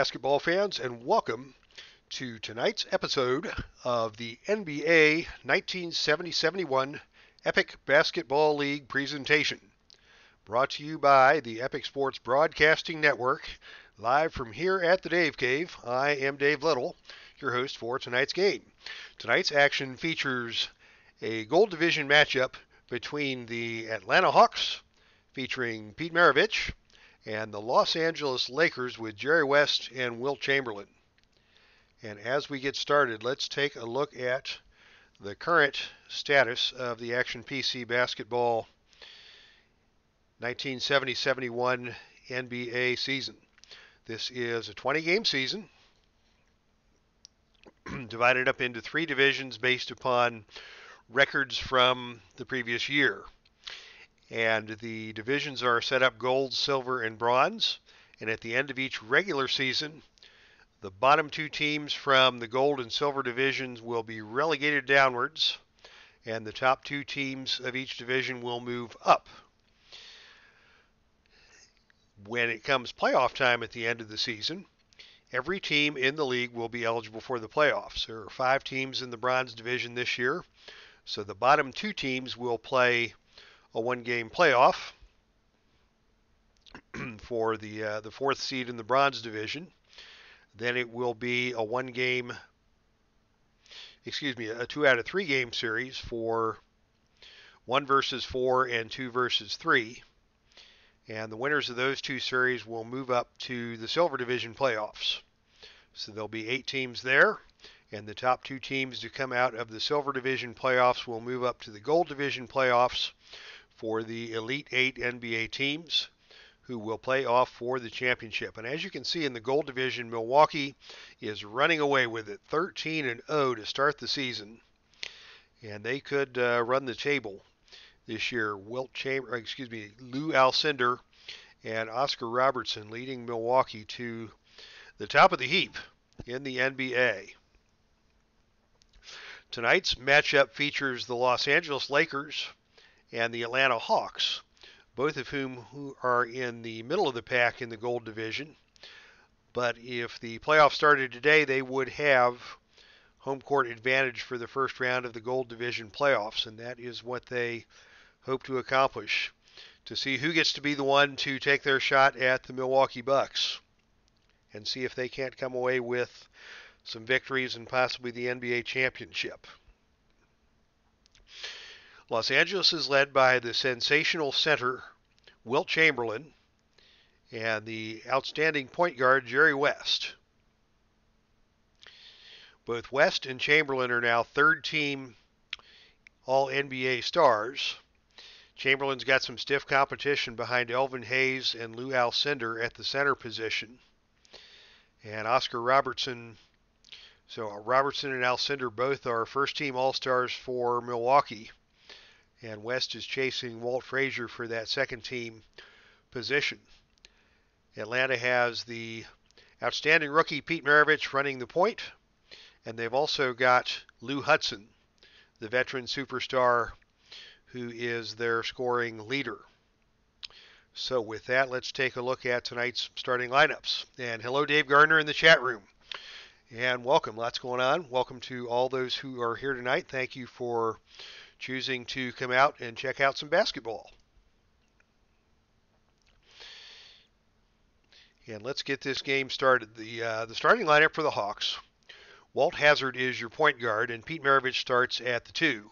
basketball fans, and welcome to tonight's episode of the NBA 1970-71 Epic Basketball League presentation, brought to you by the Epic Sports Broadcasting Network, live from here at the Dave Cave. I am Dave Little, your host for tonight's game. Tonight's action features a Gold Division matchup between the Atlanta Hawks, featuring Pete Maravich, and the Los Angeles Lakers with Jerry West and Wilt Chamberlain. And as we get started, let's take a look at the current status of the Action PC Basketball 1970-71 NBA season. This is a 20-game season divided up into three divisions based upon records from the previous year. And the divisions are set up gold, silver, and bronze. And at the end of each regular season, the bottom two teams from the gold and silver divisions will be relegated downwards, and the top two teams of each division will move up. When it comes playoff time at the end of the season, every team in the league will be eligible for the playoffs. There are 5 teams in the bronze division this year, so the bottom two teams will play a one-game playoff for the fourth seed in the bronze division. Then it will be a 2 out of 3 game series for 1 versus 4 and 2 versus 3. And the winners of those 2 series will move up to the silver division playoffs. So there'll be 8 teams there, and the top 2 teams to come out of the silver division playoffs will move up to the gold division playoffs for the Elite 8 NBA teams, who will play off for the championship. And as you can see in the gold division, Milwaukee is running away with it, 13-0 to start the season, and they could run the table this year. Lou Alcindor and Oscar Robertson leading Milwaukee to the top of the heap in the NBA. Tonight's matchup features the Los Angeles Lakers and the Atlanta Hawks, both of who are in the middle of the pack in the gold division. But if the playoffs started today, they would have home court advantage for the first round of the gold division playoffs, and that is what they hope to accomplish, to see who gets to be the one to take their shot at the Milwaukee Bucks and see if they can't come away with some victories and possibly the NBA championship. Los Angeles is led by the sensational center, Wilt Chamberlain, and the outstanding point guard, Jerry West. Both West and Chamberlain are now third-team All-NBA stars. Chamberlain's got some stiff competition behind Elvin Hayes and Lou Alcindor at the center position. And Oscar Robertson, Robertson and Alcindor both are first-team All-Stars for Milwaukee. And West is chasing Walt Frazier for that second-team position. Atlanta has the outstanding rookie Pete Maravich running the point, and they've also got Lou Hudson, the veteran superstar, who is their scoring leader. So with that, let's take a look at tonight's starting lineups. And hello, Dave Gardner in the chat room. And welcome. Lots going on. Welcome to all those who are here tonight. Thank you for choosing to come out and check out some basketball. And let's get this game started. The starting lineup for the Hawks: Walt Hazzard is your point guard, and Pete Maravich starts at the 2.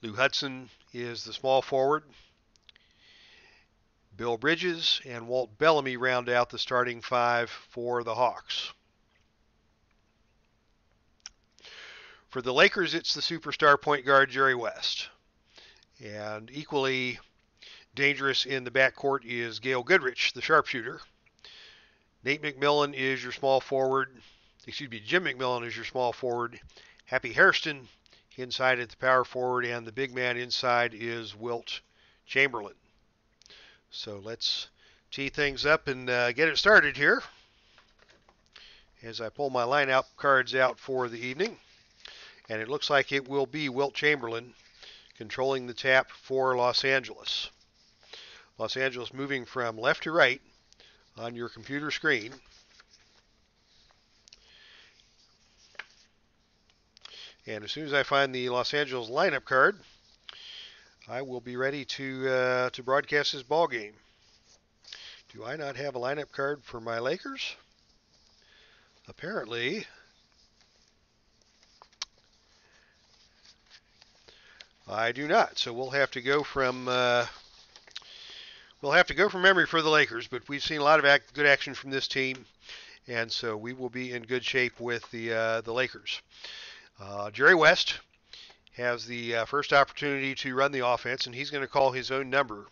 Lou Hudson is the small forward. Bill Bridges and Walt Bellamy round out the starting 5 for the Hawks. For the Lakers, it's the superstar point guard, Jerry West. And equally dangerous in the backcourt is Gail Goodrich, the sharpshooter. Jim McMillan is your small forward. Happy Hairston inside at the power forward, and the big man inside is Wilt Chamberlain. So let's tee things up and get it started here as I pull my lineup cards out for the evening. And it looks like it will be Wilt Chamberlain controlling the tap for Los Angeles. Los Angeles moving from left to right on your computer screen. And as soon as I find the Los Angeles lineup card, I will be ready to broadcast this ball game. Do I not have a lineup card for my Lakers? Apparently, I do not. So we'll have to go from memory for the Lakers. But we've seen a lot of good action from this team, and so we will be in good shape with the Lakers. Jerry West has the first opportunity to run the offense, and he's going to call his own number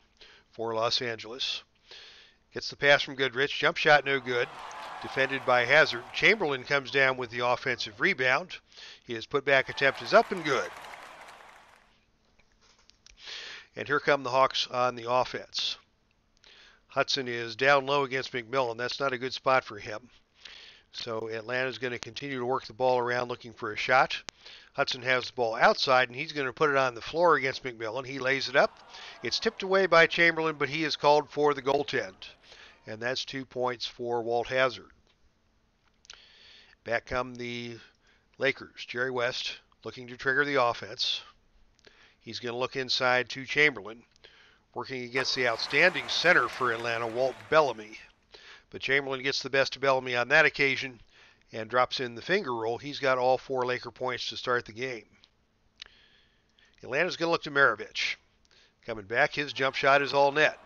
for Los Angeles. Gets the pass from Goodrich. Jump shot no good. Defended by Hazard. Chamberlain comes down with the offensive rebound. His putback attempt is up and good. And here come the Hawks on the offense. Hudson is down low against McMillan. That's not a good spot for him. So Atlanta's going to continue to work the ball around looking for a shot. Hudson has the ball outside, and he's going to put it on the floor against McMillan. He lays it up. It's tipped away by Chamberlain, but he is called for the goaltend. And that's 2 points for Walt Hazard. Back come the Lakers. Jerry West looking to trigger the offense. He's going to look inside to Chamberlain, working against the outstanding center for Atlanta, Walt Bellamy. But Chamberlain gets the best of Bellamy on that occasion and drops in the finger roll. He's got all 4 Laker points to start the game. Atlanta's going to look to Maravich. Coming back, his jump shot is all net.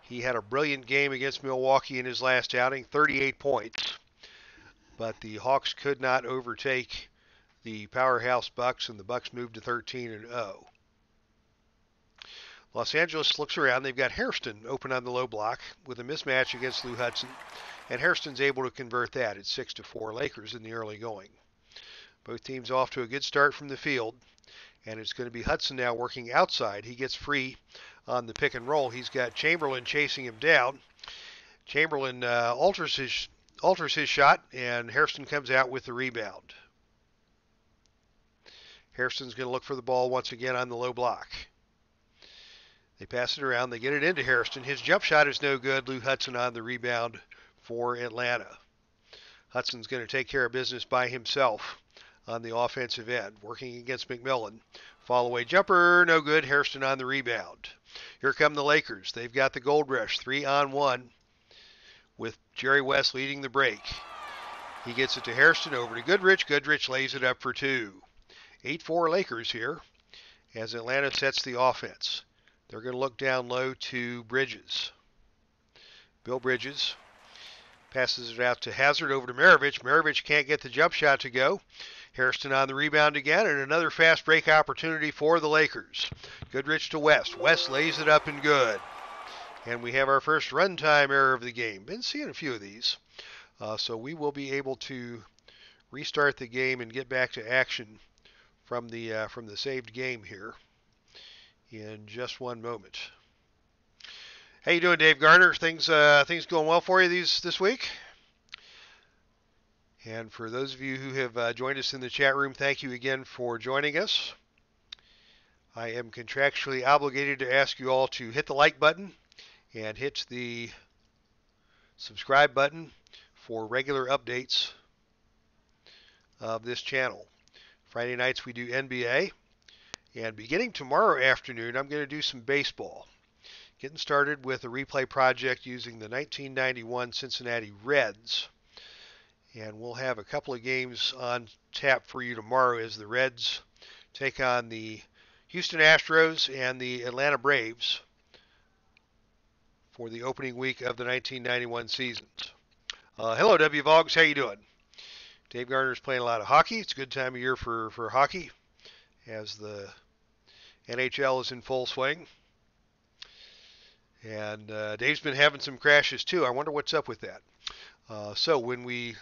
He had a brilliant game against Milwaukee in his last outing, 38 points. But the Hawks could not overtake the powerhouse Bucks, and the Bucks moved to 13-0. Los Angeles looks around. They've got Hairston open on the low block with a mismatch against Lou Hudson, and Hairston's able to convert that. It's 6-4 Lakers in the early going. Both teams off to a good start from the field, and it's going to be Hudson now working outside. He gets free on the pick and roll. He's got Chamberlain chasing him down. Chamberlain alters his shot, and Hairston comes out with the rebound. Hairston's going to look for the ball once again on the low block. They pass it around. They get it into Hairston. His jump shot is no good. Lou Hudson on the rebound for Atlanta. Hudson's going to take care of business by himself on the offensive end, working against McMillan. Fall-away jumper, no good. Hairston on the rebound. Here come the Lakers. They've got the Gold Rush, 3-on-1, with Jerry West leading the break. He gets it to Hairston, over to Goodrich. Goodrich lays it up for 2. 8-4 Lakers here as Atlanta sets the offense. They're going to look down low to Bridges. Bill Bridges passes it out to Hazard, over to Maravich. Maravich can't get the jump shot to go. Hairston on the rebound again, and another fast break opportunity for the Lakers. Goodrich to West. West lays it up and good. And we have our first runtime error of the game. Been seeing a few of these. So we will be able to restart the game and get back to action from the saved game here in just one moment. How you doing, Dave Garner? Things going well for you this week? And for those of you who have joined us in the chat room, thank you again for joining us. I am contractually obligated to ask you all to hit the like button and hit the subscribe button for regular updates of this channel. Friday nights we do NBA, and beginning tomorrow afternoon I'm going to do some baseball. Getting started with a replay project using the 1991 Cincinnati Reds. And we'll have a couple of games on tap for you tomorrow as the Reds take on the Houston Astros and the Atlanta Braves for the opening week of the 1991 seasons. Hello, W. Vogs. How you doing? Dave Garner's playing a lot of hockey. It's a good time of year for hockey as the NHL is in full swing. And Dave's been having some crashes too. I wonder what's up with that. So when we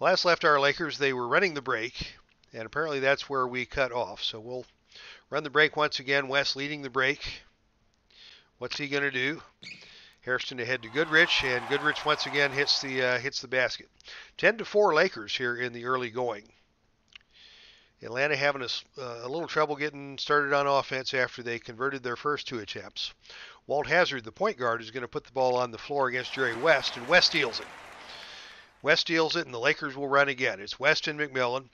last left our Lakers, they were running the break, and apparently that's where we cut off. So we'll run the break once again. West leading the break. What's he going to do? Hairston ahead to Goodrich, and Goodrich once again hits the basket. 10-4 Lakers here in the early going. Atlanta having a little trouble getting started on offense after they converted their first 2 attempts. Walt Hazard, the point guard, is going to put the ball on the floor against Jerry West, and West steals it. West steals it, and the Lakers will run again. It's West and McMillan.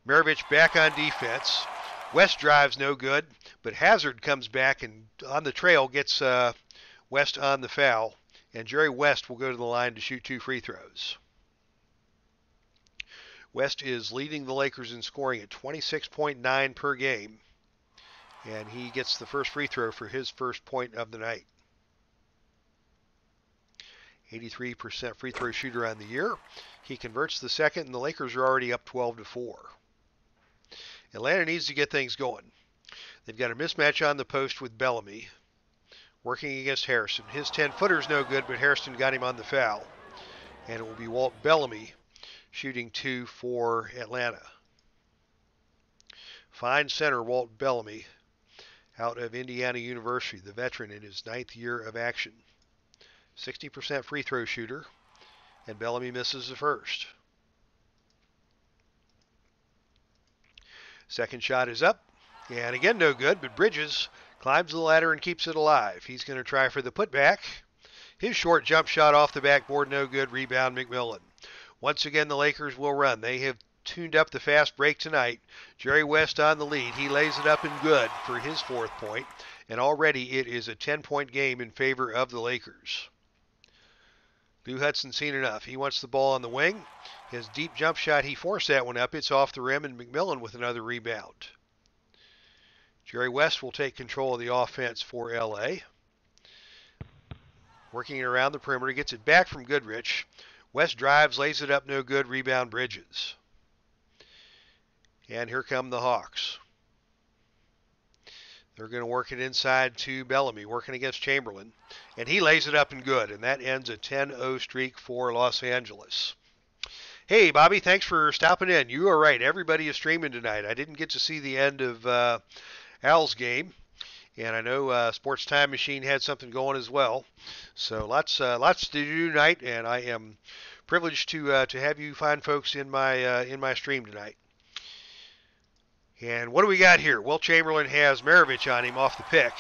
Maravich back on defense. West drives no good, but Hazard comes back and on the trail gets West on the foul. And Jerry West will go to the line to shoot 2 free throws. West is leading the Lakers in scoring at 26.9 per game. And he gets the first free throw for his first point of the night. 83% free throw shooter on the year. He converts the second, and the Lakers are already up 12-4. Atlanta needs to get things going. They've got a mismatch on the post with Bellamy, working against Harrison. His 10-footer's no good, but Harrison got him on the foul. And it will be Wilt Bellamy shooting 2 for Atlanta. Fine center, Wilt Bellamy, out of Indiana University, the veteran in his 9th year of action. 60% free throw shooter, and Bellamy misses the first. Second shot is up, and again no good, but Bridges climbs the ladder and keeps it alive. He's going to try for the putback. His short jump shot off the backboard, no good. Rebound McMillan. Once again, the Lakers will run. They have tuned up the fast break tonight. Jerry West on the lead. He lays it up and good for his 4th point, and already it is a 10-point game in favor of the Lakers. Lou Hudson's seen enough. He wants the ball on the wing. His deep jump shot, he forced that one up. It's off the rim, and McMillan with another rebound. Jerry West will take control of the offense for L.A. Working it around the perimeter, gets it back from Goodrich. West drives, lays it up, no good. Rebound Bridges. And here come the Hawks. They're going to work it inside to Bellamy, working against Chamberlain. And he lays it up and good, and that ends a 10-0 streak for Los Angeles. Hey, Bobby, thanks for stopping in. You are right. Everybody is streaming tonight. I didn't get to see the end of Al's game, and I know Sports Time Machine had something going as well. So lots to do tonight, and I am privileged to have you fine folks in my stream tonight. And what do we got here? Wilt Chamberlain has Maravich on him off the pick,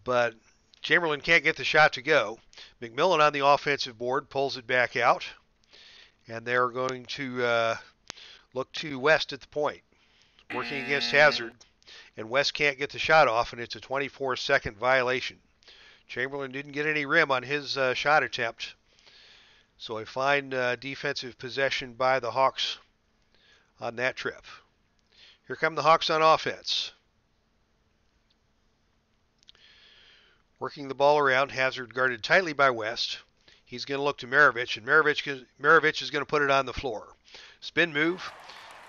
but Chamberlain can't get the shot to go. McMillan on the offensive board pulls it back out, and they're going to look to West at the point, working against Hazard, and West can't get the shot off, and it's a 24-second violation. Chamberlain didn't get any rim on his shot attempt, so a fine defensive possession by the Hawks on that trip. Here come the Hawks on offense. Working the ball around, Hazard guarded tightly by West. He's going to look to Maravich, and Maravich is going to put it on the floor. Spin move,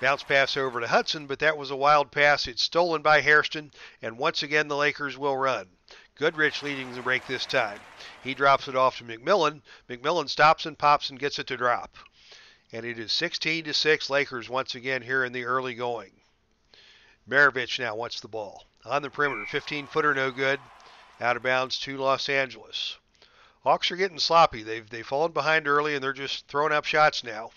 bounce pass over to Hudson, but that was a wild pass. It's stolen by Hairston, and once again the Lakers will run. Goodrich leading the break this time. He drops it off to McMillan. McMillan stops and pops and gets it to drop. And it is 16-6 Lakers once again here in the early going. Maravich now wants the ball. On the perimeter, 15-footer no good. Out of bounds to Los Angeles. Hawks are getting sloppy. They've fallen behind early, and they're just throwing up shots now.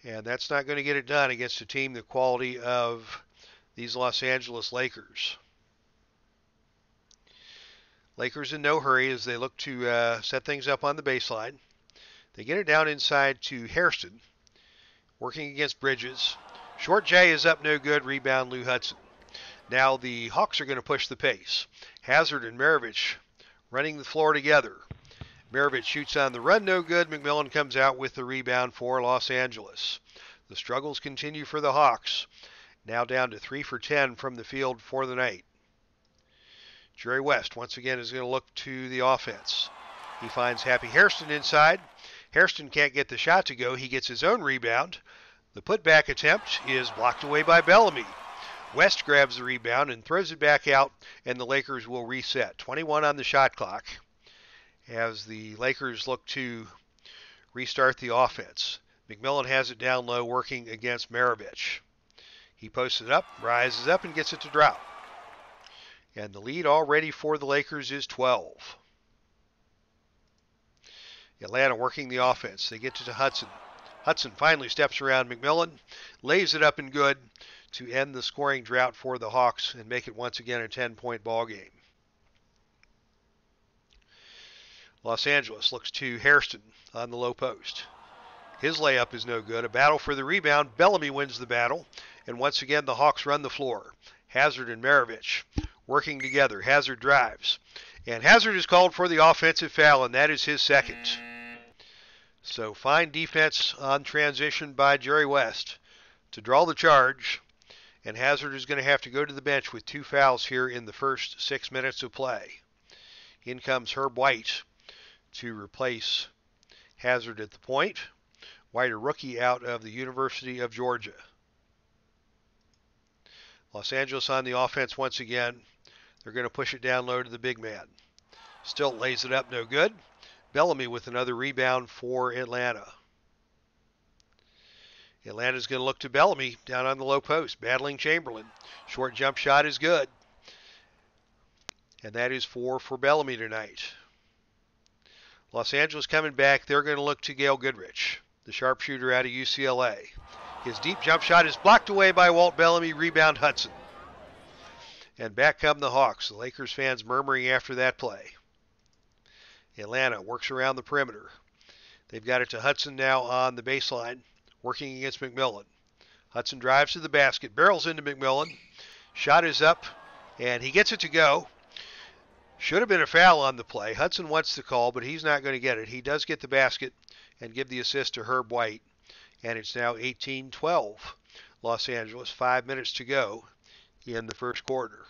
And that's not going to get it done against a team the quality of these Los Angeles Lakers. Lakers in no hurry as they look to set things up on the baseline. They get it down inside to Hairston, working against Bridges. Short J is up, no good. Rebound, Lou Hudson. Now the Hawks are going to push the pace. Hazard and Maravich running the floor together. Maravich shoots on the run, no good. McMillan comes out with the rebound for Los Angeles. The struggles continue for the Hawks. Now down to 3 for 10 from the field for the night. Jerry West once again is going to look to the offense. He finds Happy Hairston inside. Hairston can't get the shot to go. He gets his own rebound. The putback attempt is blocked away by Bellamy. West grabs the rebound and throws it back out, and the Lakers will reset. 21 on the shot clock as the Lakers look to restart the offense. McMillan has it down low, working against Maravich. He posts it up, rises up, and gets it to drop. And the lead already for the Lakers is 12. Atlanta working the offense. They get to Hudson. Hudson finally steps around McMillan, lays it up and good to end the scoring drought for the Hawks and make it once again a 10-point ball game. Los Angeles looks to Hairston on the low post. His layup is no good. A battle for the rebound. Bellamy wins the battle. And once again, the Hawks run the floor. Hazard and Maravich working together. Hazard drives. And Hazard is called for the offensive foul, and that is his second. So fine defense on transition by Jerry West to draw the charge. And Hazard is going to have to go to the bench with 2 fouls here in the first 6 minutes of play. In comes Herb White to replace Hazard at the point. White, a rookie out of the University of Georgia. Los Angeles on the offense once again. They're going to push it down low to the big man. Still lays it up, no good. Bellamy with another rebound for Atlanta. Atlanta's going to look to Bellamy down on the low post, battling Chamberlain. Short jump shot is good. And that is 4 for Bellamy tonight. Los Angeles coming back. They're going to look to Gail Goodrich, the sharpshooter out of UCLA. His deep jump shot is blocked away by Walt Bellamy. Rebound Hudson. And back come the Hawks. The Lakers fans murmuring after that play. Atlanta works around the perimeter. They've got it to Hudson now on the baseline, working against McMillan. Hudson drives to the basket, barrels into McMillan. Shot is up, and he gets it to go. Should have been a foul on the play. Hudson wants the call, but he's not going to get it. He does get the basket and give the assist to Herb White. And it's now 18-12. Los Angeles, 5 minutes to go in the first quarter.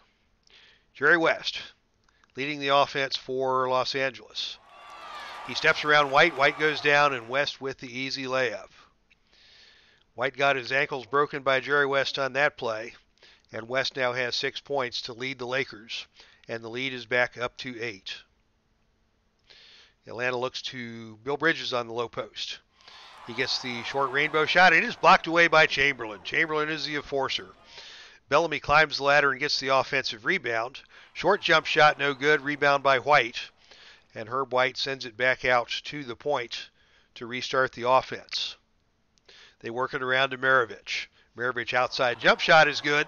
Jerry West leading the offense for Los Angeles. He steps around White. White goes down, and West with the easy layup. White got his ankles broken by Jerry West on that play, and West now has 6 points to lead the Lakers, and the lead is back up to 8. Atlanta looks to Bill Bridges on the low post. He gets the short rainbow shot. It is blocked away by Chamberlain. Chamberlain is the enforcer. Bellamy climbs the ladder and gets the offensive rebound. Short jump shot, no good. Rebound by White. And Herb White sends it back out to the point to restart the offense. They work it around to Maravich. Maravich outside jump shot is good.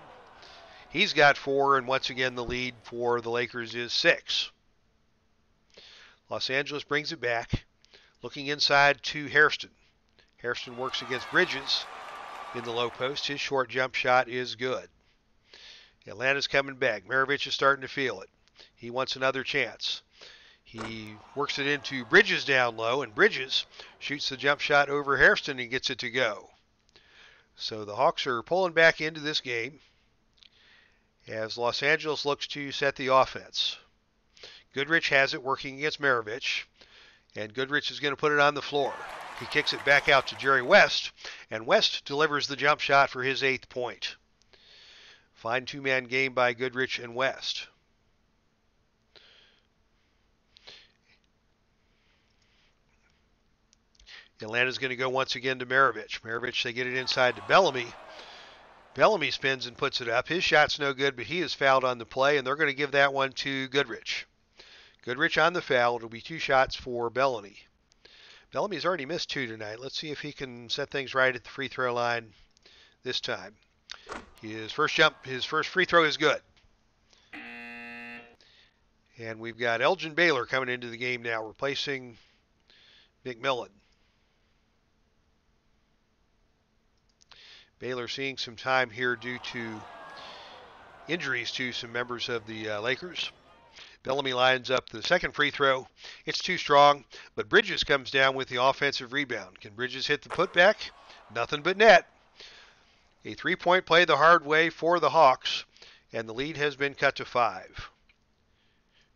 He's got 4, and once again the lead for the Lakers is 6. Los Angeles brings it back, looking inside to Hairston. Hairston works against Bridges in the low post. His short jump shot is good. Atlanta's coming back. Maravich is starting to feel it. He wants another chance. He works it into Bridges down low, and Bridges shoots the jump shot over Hairston and gets it to go. So the Hawks are pulling back into this game as Los Angeles looks to set the offense. Goodrich has it working against Maravich, and Goodrich is going to put it on the floor. He kicks it back out to Jerry West, and West delivers the jump shot for his 8th point. Fine 2-man game by Goodrich and West. Atlanta's going to go once again to Maravich. Maravich, they get it inside to Bellamy. Bellamy spins and puts it up. His shot's no good, but he is fouled on the play, and they're going to give that one to Goodrich. Goodrich on the foul. It'll be 2 shots for Bellamy. Bellamy's already missed 2 tonight. Let's see if he can set things right at the free throw line this time. His first free throw is good. And we've got Elgin Baylor coming into the game now, replacing McMillan. Baylor seeing some time here due to injuries to some members of the Lakers. Bellamy lines up the second free throw. It's too strong, but Bridges comes down with the offensive rebound. Can Bridges hit the putback? Nothing but net. A 3-point play the hard way for the Hawks, and the lead has been cut to 5.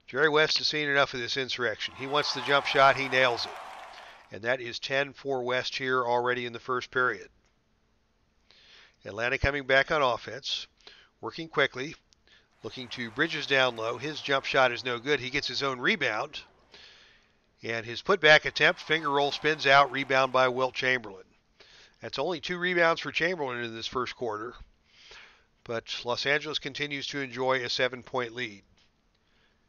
Jerry West has seen enough of this insurrection. He wants the jump shot. He nails it. And that is 10 for West here already in the first period. Atlanta coming back on offense, working quickly, looking to Bridges down low. His jump shot is no good. He gets his own rebound. And his putback attempt, finger roll, spins out, rebound by Wilt Chamberlain. That's only 2 rebounds for Chamberlain in this first quarter. But Los Angeles continues to enjoy a 7-point lead.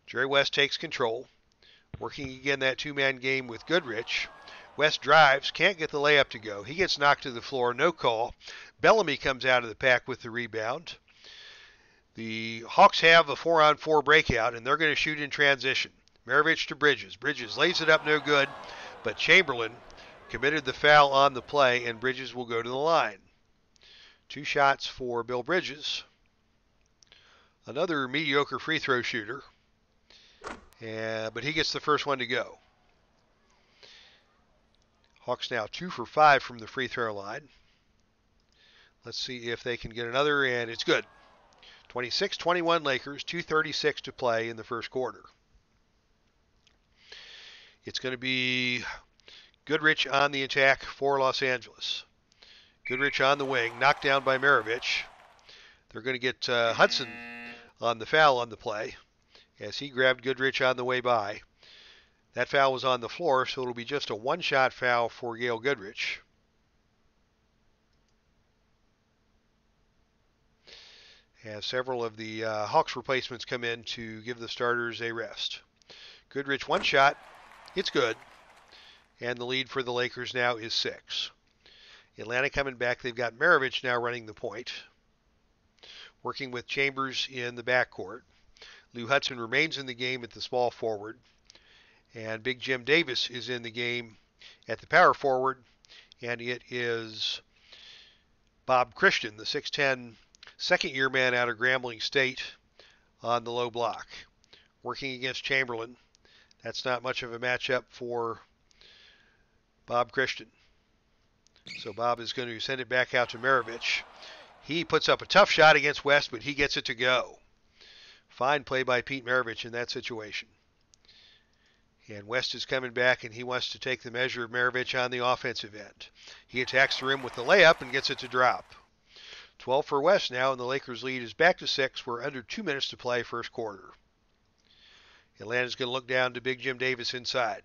Jerry West takes control, working again that 2-man game with Goodrich. West drives, can't get the layup to go. He gets knocked to the floor, no call. Bellamy comes out of the pack with the rebound. The Hawks have a 4-on-4 breakout, and they're going to shoot in transition. Maravich to Bridges. Bridges lays it up, no good, but Chamberlain committed the foul on the play, and Bridges will go to the line. 2 shots for Bill Bridges. Another mediocre free throw shooter. But he gets the first one to go. Hawks now 2 for 5 from the free throw line. Let's see if they can get another, and it's good. 26-21 Lakers, 2:36 to play in the first quarter. It's going to be Goodrich on the attack for Los Angeles. Goodrich on the wing, knocked down by Maravich. They're going to get Hudson on the foul on the play as he grabbed Goodrich on the way by. That foul was on the floor, so it'll be just a one-shot foul for Gail Goodrich. As several of the Hawks replacements come in to give the starters a rest. Goodrich, one shot. It's good. And the lead for the Lakers now is 6. Atlanta coming back. They've got Maravich now running the point, working with Chambers in the backcourt. Lou Hudson remains in the game at the small forward. And Big Jim Davis is in the game at the power forward. And it is Bob Christian, the 6'10", second-year man out of Grambling State, on the low block. Working against Chamberlain. That's not much of a matchup for Bob Christian. So Bob is going to send it back out to Maravich. He puts up a tough shot against West, but he gets it to go. Fine play by Pete Maravich in that situation. And West is coming back, and he wants to take the measure of Maravich on the offensive end. He attacks the rim with the layup and gets it to drop. 12 for West now, and the Lakers' lead is back to 6. We're under 2 minutes to play first quarter. Atlanta's going to look down to Big Jim Davis inside.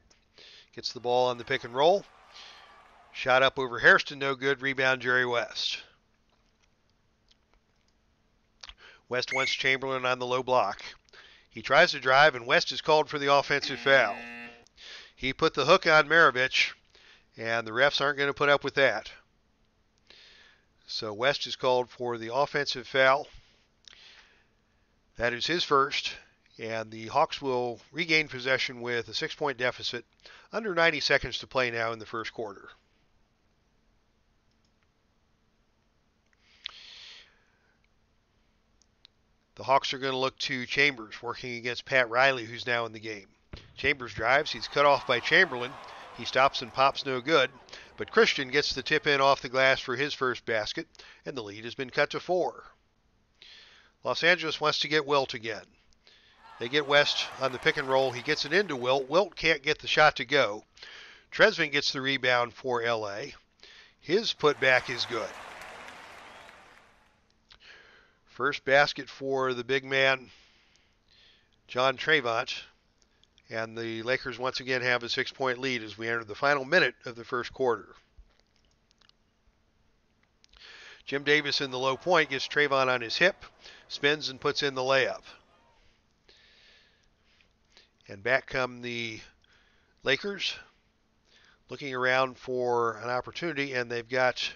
Gets the ball on the pick and roll. Shot up over Hairston, no good. Rebound, Jerry West. West wants Chamberlain on the low block. He tries to drive, and West is called for the offensive foul. He put the hook on Maravich, and the refs aren't going to put up with that. So West is called for the offensive foul. That is his first, and the Hawks will regain possession with a 6-point deficit. Under 90 seconds to play now in the first quarter. The Hawks are going to look to Chambers, working against Pat Riley, who's now in the game. Chambers drives. He's cut off by Chamberlain. He stops and pops, no good. But Christian gets the tip in off the glass for his first basket, and the lead has been cut to 4. Los Angeles wants to get Wilt again. They get West on the pick and roll. He gets it into Wilt. Wilt can't get the shot to go. Tresvant gets the rebound for L.A. His putback is good. First basket for the big man, John Tresvant. And the Lakers once again have a 6-point lead as we enter the final minute of the first quarter. Jim Davis in the low point gets Tresvant on his hip, spins and puts in the layup. And back come the Lakers, looking around for an opportunity, and they've got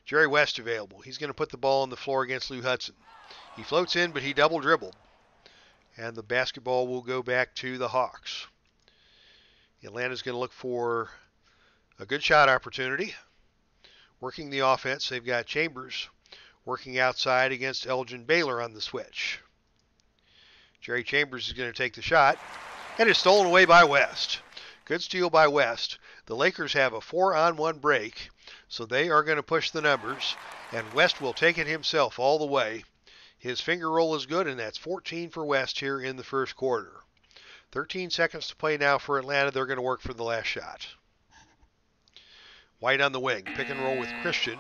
Jerry West available. He's going to put the ball on the floor against Lou Hudson. He floats in, but he double dribbled. And the basketball will go back to the Hawks. Atlanta's going to look for a good shot opportunity. Working the offense, they've got Chambers working outside against Elgin Baylor on the switch. Jerry Chambers is going to take the shot, and it's stolen away by West. Good steal by West. The Lakers have a 4-on-1 break, so they are going to push the numbers, and West will take it himself all the way. His finger roll is good, and that's 14 for West here in the first quarter. 13 seconds to play now for Atlanta. They're going to work for the last shot. White on the wing. Pick and roll with Christian.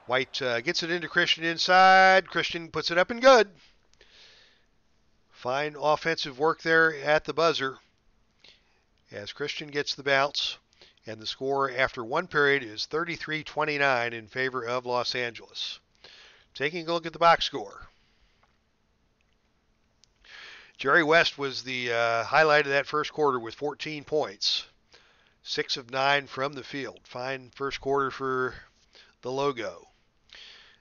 White gets it into Christian inside. Christian puts it up and good. Fine offensive work there at the buzzer as Christian gets the bounce. And the score after one period is 33-29 in favor of Los Angeles. Taking a look at the box score. Jerry West was the highlight of that first quarter with 14 points. 6 of 9 from the field. Fine first quarter for the logo.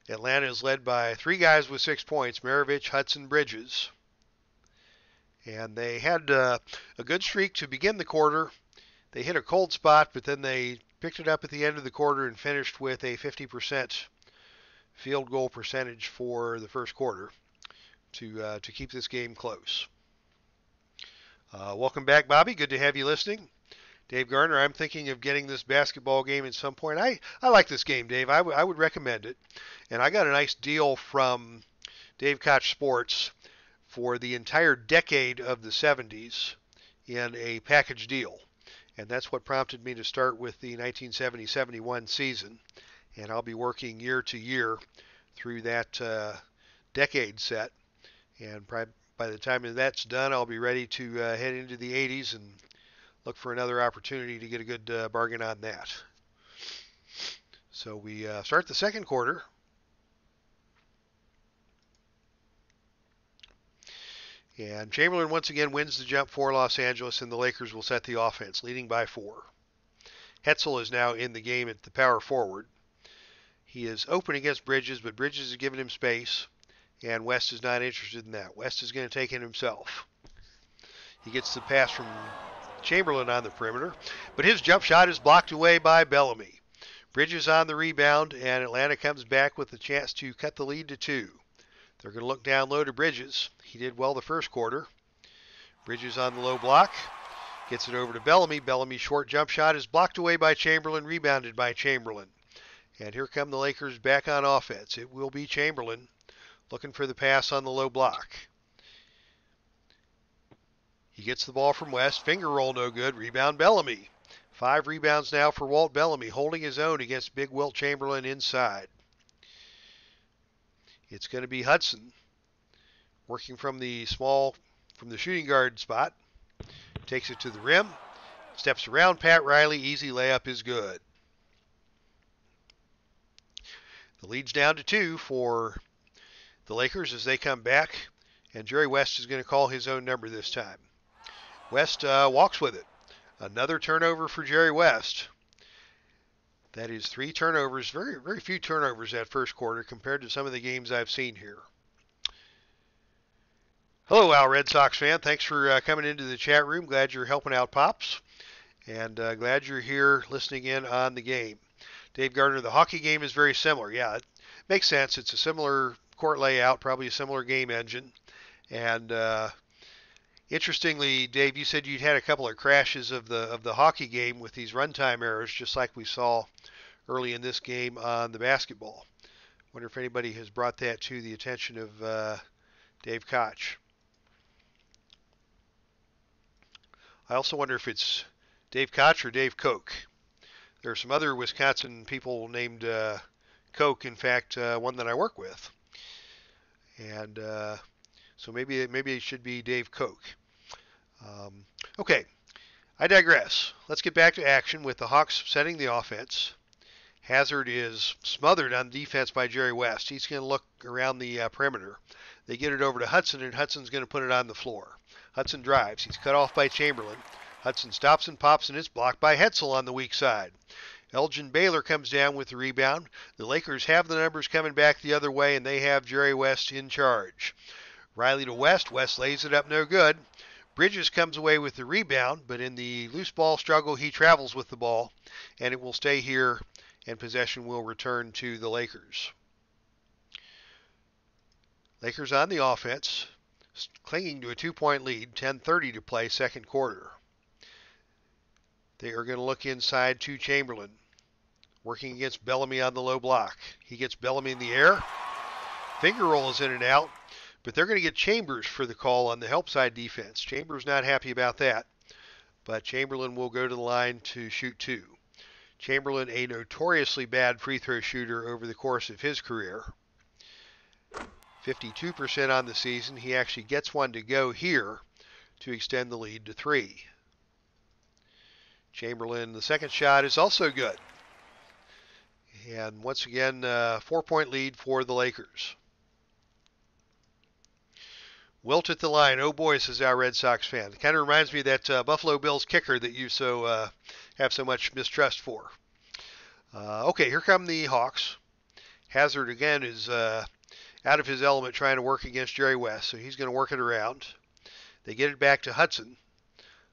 Atlanta is led by 3 guys with 6 points, Maravich, Hudson, Bridges. And they had a good streak to begin the quarter. They hit a cold spot, but then they picked it up at the end of the quarter and finished with a 50% field goal percentage for the first quarter to keep this game close. Welcome back, Bobby. Good to have you listening. Dave Garner, I'm thinking of getting this basketball game at some point. I like this game, Dave. I would recommend it. And I got a nice deal from Dave Koch Sports for the entire decade of the 70s in a package deal. And that's what prompted me to start with the 1970-71 season. And I'll be working year to year through that decade set. And by the time that's done, I'll be ready to head into the 80s and look for another opportunity to get a good bargain on that. So we start the second quarter. And Chamberlain once again wins the jump for Los Angeles, and the Lakers will set the offense, leading by 4. Hetzel is now in the game at the power forward. He is open against Bridges, but Bridges is giving him space, and West is not interested in that. West is going to take it himself. He gets the pass from Chamberlain on the perimeter, but his jump shot is blocked away by Bellamy. Bridges on the rebound, and Atlanta comes back with a chance to cut the lead to 2. They're going to look down low to Bridges. He did well the first quarter. Bridges on the low block. Gets it over to Bellamy. Bellamy's short jump shot is blocked away by Chamberlain, rebounded by Chamberlain. And here come the Lakers back on offense. It will be Chamberlain looking for the pass on the low block. He gets the ball from West. Finger roll no good. Rebound Bellamy. 5 rebounds now for Walt Bellamy, holding his own against big Wilt Chamberlain inside. It's going to be Hudson working from the shooting guard spot. Takes it to the rim. Steps around Pat Riley. Easy layup is good. The lead's down to 2 for the Lakers as they come back. And Jerry West is going to call his own number this time. West walks with it. Another turnover for Jerry West. That is 3 turnovers, very, very few turnovers that first quarter compared to some of the games I've seen here. Hello, Al Red Sox fan. Thanks for coming into the chat room. Glad you're helping out Pops. And glad you're here listening in on the game. Dave Gardner, the hockey game is very similar. Yeah, it makes sense. It's a similar court layout, probably a similar game engine. And interestingly, Dave, you said you'd had a couple of crashes of the hockey game with these runtime errors, just like we saw early in this game on the basketball. Wonder if anybody has brought that to the attention of Dave Koch. I also wonder if it's Dave Koch or Dave Koch. There are some other Wisconsin people named Koch, in fact, one that I work with. And so maybe it should be Dave Koch. Okay, I digress. Let's get back to action with the Hawks setting the offense. Hazard is smothered on defense by Jerry West. He's going to look around the perimeter. They get it over to Hudson, and Hudson's going to put it on the floor. Hudson drives. He's cut off by Chamberlain. Hudson stops and pops, and it's blocked by Hetzel on the weak side. Elgin Baylor comes down with the rebound. The Lakers have the numbers coming back the other way, and they have Jerry West in charge. Riley to West. West lays it up no good. Bridges comes away with the rebound, but in the loose ball struggle, he travels with the ball, and it will stay here, and possession will return to the Lakers. Lakers on the offense, clinging to a 2-point lead, 10:30 to play, second quarter. They are going to look inside to Chamberlain, working against Bellamy on the low block. He gets Bellamy in the air. Finger roll is in and out, but they're going to get Chambers for the call on the help side defense. Chambers not happy about that, but Chamberlain will go to the line to shoot 2. Chamberlain, a notoriously bad free throw shooter over the course of his career. 52% on the season. He actually gets one to go here to extend the lead to 3. Chamberlain, the second shot is also good. And once again, 4-point lead for the Lakers. Wilt at the line. Oh boy, says our Red Sox fan. It kind of reminds me of that Buffalo Bills kicker that you have so much mistrust for. Okay, here come the Hawks. Hazard again is out of his element trying to work against Jerry West, so he's going to work it around. They get it back to Hudson.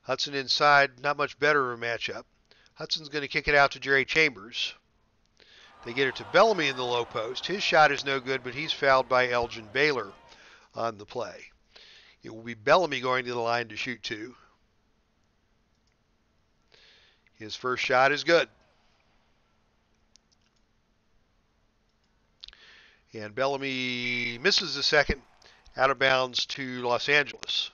Hudson inside, not much better of a matchup. Hudson's going to kick it out to Jerry Chambers. They get it to Bellamy in the low post. His shot is no good, but he's fouled by Elgin Baylor on the play. It will be Bellamy going to the line to shoot two. His first shot is good. And Bellamy misses the second, out of bounds to Los Angeles.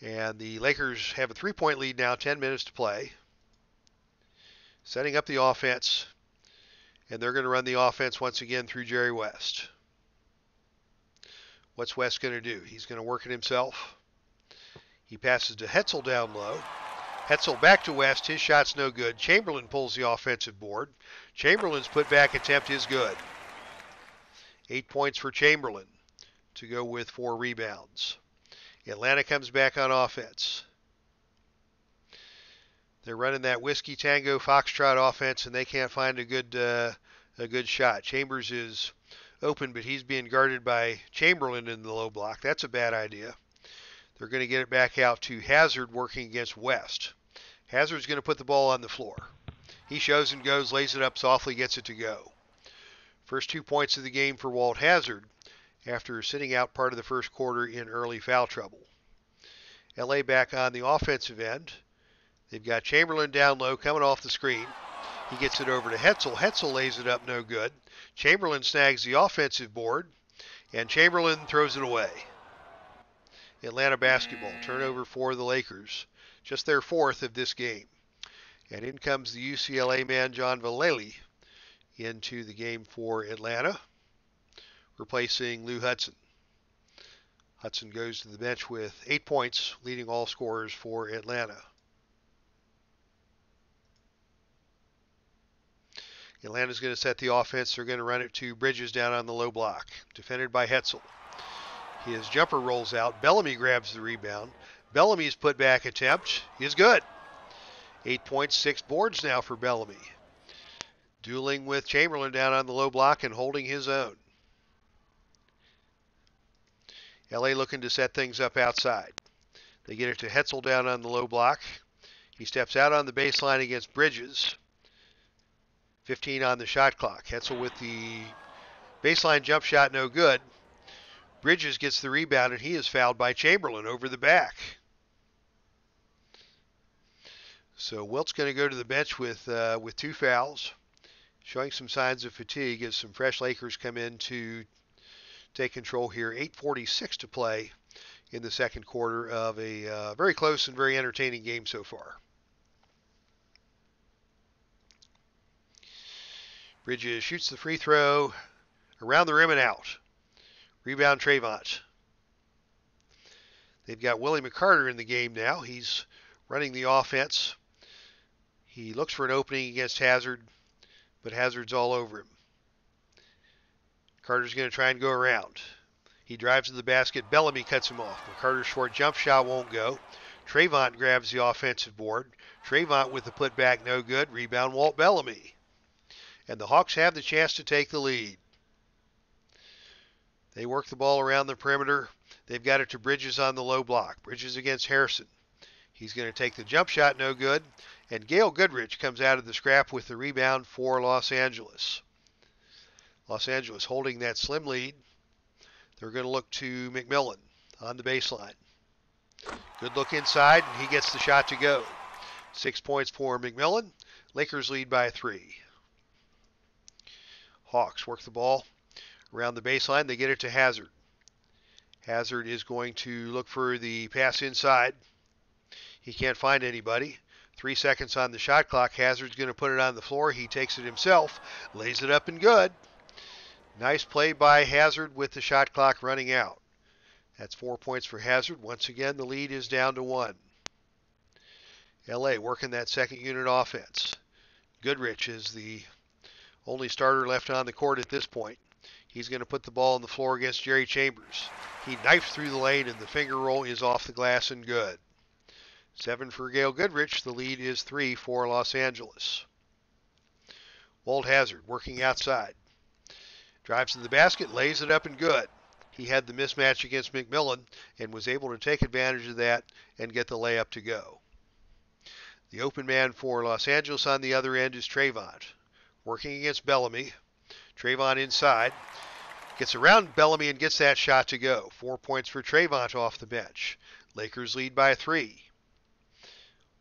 And the Lakers have a 3-point lead now, 10 minutes to play. Setting up the offense, and they're going to run the offense once again through Jerry West. What's West going to do? He's going to work it himself. He passes to Hetzel down low. Hetzel back to West. His shot's no good. Chamberlain pulls the offensive board. Chamberlain's putback attempt is good. 8 points for Chamberlain to go with 4 rebounds. Atlanta comes back on offense. They're running that Whiskey Tango Foxtrot offense, and they can't find a good shot. Chambers is open, but he's being guarded by Chamberlain in the low block. That's a bad idea. They're going to get it back out to Hazard working against West. Hazard's going to put the ball on the floor. He shows and goes, lays it up softly, gets it to go. First 2 points of the game for Walt Hazard after sitting out part of the first quarter in early foul trouble. LA back on the offensive end. They've got Chamberlain down low coming off the screen. He gets it over to Hetzel. Hetzel lays it up no good. Chamberlain snags the offensive board, and Chamberlain throws it away. Atlanta basketball, turnover for the Lakers. Just their 4th of this game. And in comes the UCLA man, John Vallely, into the game for Atlanta, replacing Lou Hudson. Hudson goes to the bench with 8 points, leading all scorers for Atlanta. Atlanta's going to set the offense. They're going to run it to Bridges down on the low block, defended by Hetzel. His jumper rolls out. Bellamy grabs the rebound. Bellamy's putback attempt is good. 8 points, 6 boards now for Bellamy. Dueling with Chamberlain down on the low block and holding his own. LA looking to set things up outside. They get it to Hetzel down on the low block. He steps out on the baseline against Bridges. 15 on the shot clock. Hetzel with the baseline jump shot, no good. Bridges gets the rebound, and he is fouled by Chamberlain over the back. So Wilt's going to go to the bench with 2 fouls, showing some signs of fatigue as some fresh Lakers come in to take control here. 8:46 to play in the second quarter of a very close and very entertaining game so far. Bridges shoots the free throw around the rim and out. Rebound Trayvont. They've got Willie McCarter in the game now. He's running the offense. He looks for an opening against Hazard, but Hazard's all over him. Carter's going to try and go around. He drives to the basket. Bellamy cuts him off. McCarter's short jump shot won't go. Trayvont grabs the offensive board. Trayvont with the putback, no good. Rebound Walt Bellamy. And the Hawks have the chance to take the lead. They work the ball around the perimeter. They've got it to Bridges on the low block. Bridges against Harrison. He's going to take the jump shot, no good. And Gail Goodrich comes out of the scrap with the rebound for Los Angeles. Los Angeles holding that slim lead. They're going to look to McMillan on the baseline. Good look inside, and he gets the shot to go. 6 points for McMillan. Lakers lead by 3. Hawks work the ball around the baseline. They get it to Hazard. Hazard is going to look for the pass inside. He can't find anybody. 3 seconds on the shot clock. Hazard's going to put it on the floor. He takes it himself, lays it up and good. Nice play by Hazard with the shot clock running out. That's 4 points for Hazard. Once again, the lead is down to 1. LA working that second unit offense. Goodrich is the only starter left on the court at this point. He's going to put the ball on the floor against Jerry Chambers. He knifes through the lane, and the finger roll is off the glass and good. 7 for Gail Goodrich. The lead is 3 for Los Angeles. Walt Hazard working outside. Drives to the basket, lays it up and good. He had the mismatch against McMillan and was able to take advantage of that and get the layup to go. The open man for Los Angeles on the other end is Trayvon. Working against Bellamy. Trayvon inside. Gets around Bellamy and gets that shot to go. 4 points for Trayvon off the bench. Lakers lead by 3.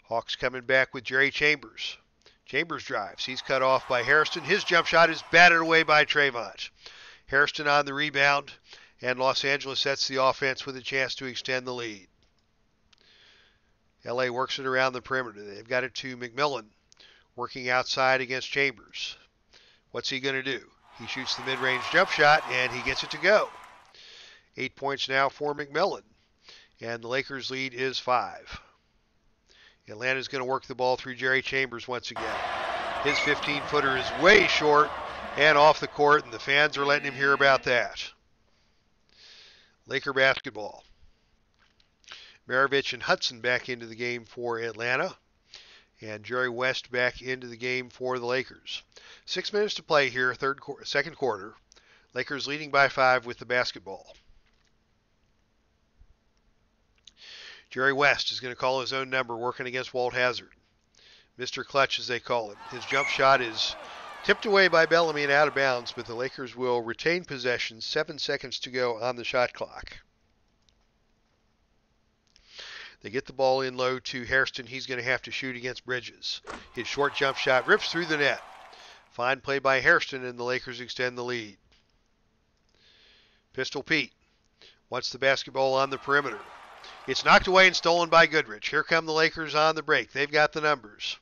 Hawks coming back with Jerry Chambers. Chambers drives. He's cut off by Hairston. His jump shot is batted away by Trayvon. Hairston on the rebound, and Los Angeles sets the offense with a chance to extend the lead. LA works it around the perimeter. They've got it to McMillan, working outside against Chambers. What's he going to do? He shoots the mid-range jump shot, and he gets it to go. 8 points now for McMillan, and the Lakers' lead is 5. Atlanta's going to work the ball through Jerry Chambers once again. His 15-footer is way short and off the court, and the fans are letting him hear about that. Laker basketball. Maravich and Hudson back into the game for Atlanta, and Jerry West back into the game for the Lakers. 6 minutes to play here, second quarter. Lakers leading by 5 with the basketball. Jerry West is going to call his own number, working against Walt Hazard. Mr. Clutch, as they call him. His jump shot is tipped away by Bellamy and out of bounds, but the Lakers will retain possession. 7 seconds to go on the shot clock. They get the ball in low to Hairston. He's going to have to shoot against Bridges. His short jump shot rips through the net. Fine play by Hairston, and the Lakers extend the lead. Pistol Pete wants the basketball on the perimeter. It's knocked away and stolen by Goodrich. Here come the Lakers on the break. They've got the numbers.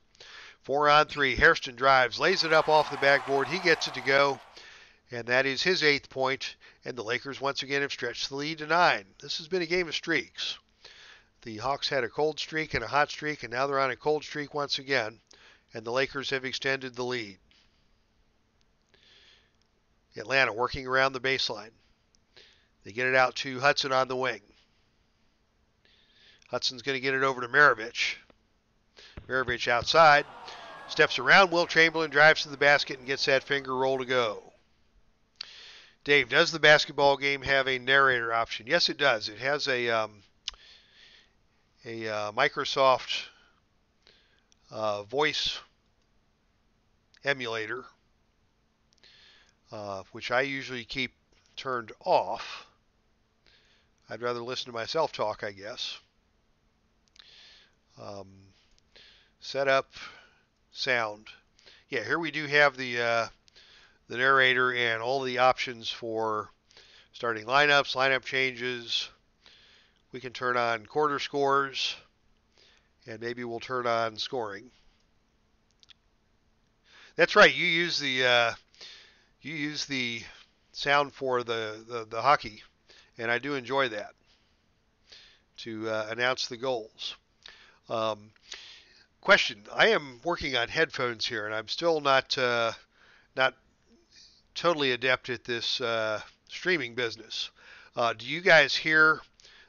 4 on 3. Hairston drives, lays it up off the backboard. He gets it to go, and that is his 8th point. And the Lakers once again have stretched the lead to 9. This has been a game of streaks. The Hawks had a cold streak and a hot streak, and now they're on a cold streak once again, and the Lakers have extended the lead. Atlanta working around the baseline. They get it out to Hudson on the wing. Hudson's going to get it over to Maravich. Maravich outside. Steps around Wilt Chamberlain, drives to the basket, and gets that finger roll to go. Dave, does the basketball game have a narrator option? Yes, it does. It has a Microsoft voice emulator, which I usually keep turned off. I'd rather listen to myself talk, I guess. Setup, sound. Yeah, here we do have the narrator and all the options for starting lineups, lineup changes. We can turn on quarter scores, and maybe we'll turn on scoring. That's right. You use the sound for the hockey, and I do enjoy that to announce the goals. Question: I am working on headphones here, and I'm still not totally adept at this streaming business. Do you guys hear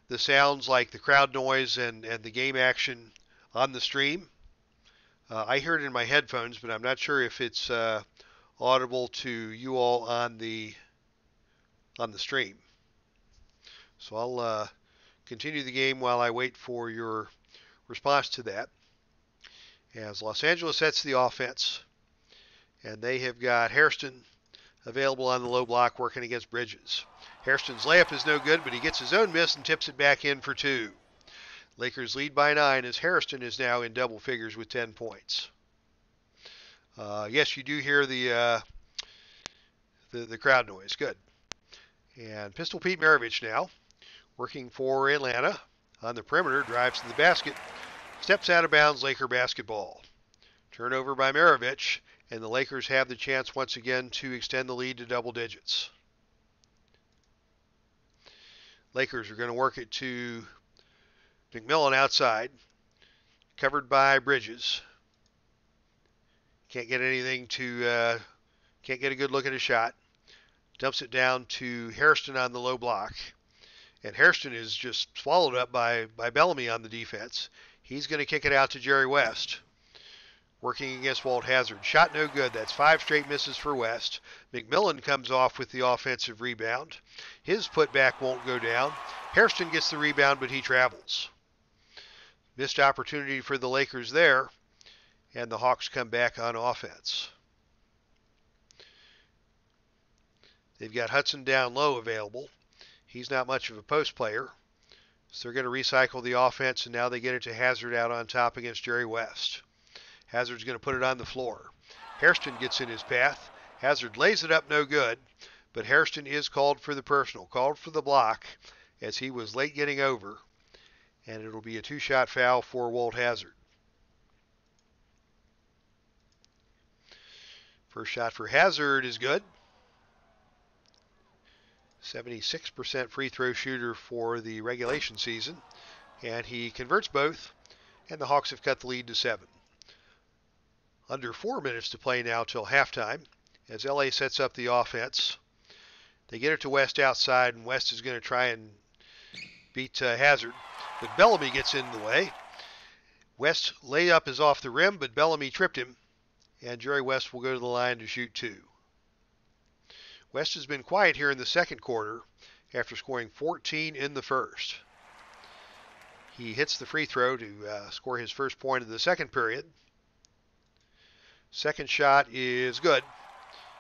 the sounds like the crowd noise and the game action on the stream? I hear it in my headphones, but I'm not sure if it's audible to you all on the stream. So I'll continue the game while I wait for your response to that. As Los Angeles sets the offense, and they have got Hairston available on the low block working against Bridges. Hairston's layup is no good, but he gets his own miss and tips it back in for 2. Lakers lead by 9 as Hairston is now in double figures with 10 points. Yes, you do hear the crowd noise. Good. And Pistol Pete Maravich now working for Atlanta on the perimeter, drives to the basket, steps out of bounds. Laker basketball. Turnover by Maravich, and the Lakers have the chance once again to extend the lead to double digits. Lakers are going to work it to McMillan outside, covered by Bridges. Can't get anything to, can't get a good look at a shot. Dumps it down to Hairston on the low block. And Hairston is just swallowed up by Bellamy on the defense. He's going to kick it out to Jerry West. working against Walt Hazard. Shot no good. That's 5 straight misses for West. McMillan comes off with the offensive rebound. His putback won't go down. Hairston gets the rebound, but he travels. Missed opportunity for the Lakers there, and the Hawks come back on offense. They've got Hudson down low available. He's not much of a post player, so they're going to recycle the offense, and now they get it to Hazard out on top against Jerry West. Hazard's going to put it on the floor. Hairston gets in his path. Hazard lays it up no good, but Hairston is called for the personal, called for the block, as he was late getting over, and it'll be a 2-shot foul for Walt Hazard. First shot for Hazard is good. 76% free throw shooter for the regulation season, and he converts both, and the Hawks have cut the lead to 7. Under 4 minutes to play now till halftime as LA sets up the offense. They get it to West outside, and West is going to try and beat Hazard, but Bellamy gets in the way. West's layup is off the rim, but Bellamy tripped him, and Jerry West will go to the line to shoot 2. West has been quiet here in the second quarter after scoring 14 in the first. He hits the free throw to score his first point of the second period. Second shot is good.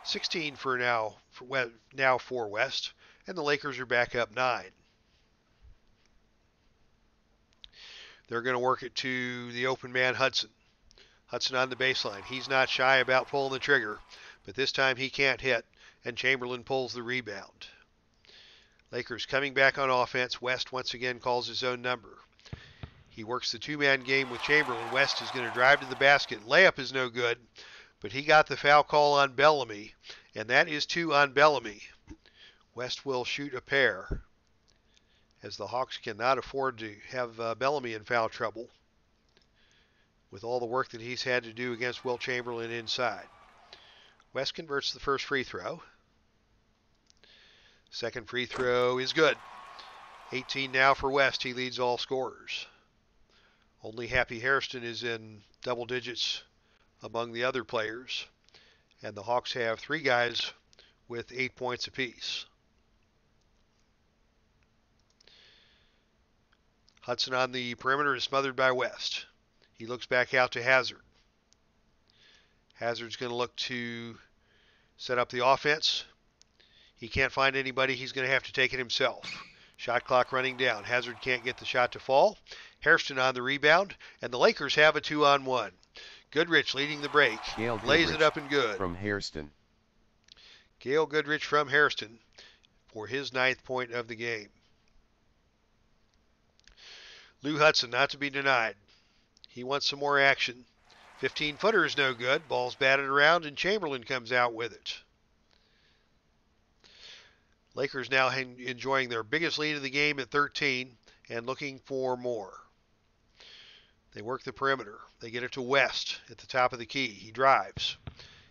16 for now for West, and the Lakers are back up 9. They're going to work it to the open man Hudson. Hudson on the baseline. He's not shy about pulling the trigger, but this time he can't hit, and Chamberlain pulls the rebound. Lakers coming back on offense. West once again calls his own number. He works the 2-man game with Chamberlain. West is going to drive to the basket. Layup is no good, but he got the foul call on Bellamy, and that is 2 on Bellamy. West will shoot a pair, as the Hawks cannot afford to have Bellamy in foul trouble with all the work that he's had to do against Wilt Chamberlain inside. West converts the first free throw. Second free throw is good. 18 now for West. He leads all scorers. Only Happy Hairston is in double digits among the other players, and the Hawks have 3 guys with 8 points apiece. Hudson on the perimeter is smothered by West. He looks back out to Hazard. Hazard's going to look to set up the offense. He can't find anybody. He's going to have to take it himself. Shot clock running down. Hazard can't get the shot to fall. Hairston on the rebound, and the Lakers have a 2-on-1. Goodrich leading the break. Lays it up and good. From Hairston. Gail Goodrich from Hairston for his 9th point of the game. Lou Hudson not to be denied. He wants some more action. 15-footer is no good. Ball's batted around, and Chamberlain comes out with it. Lakers now enjoying their biggest lead of the game at 13 and looking for more. They work the perimeter. They get it to West at the top of the key. He drives.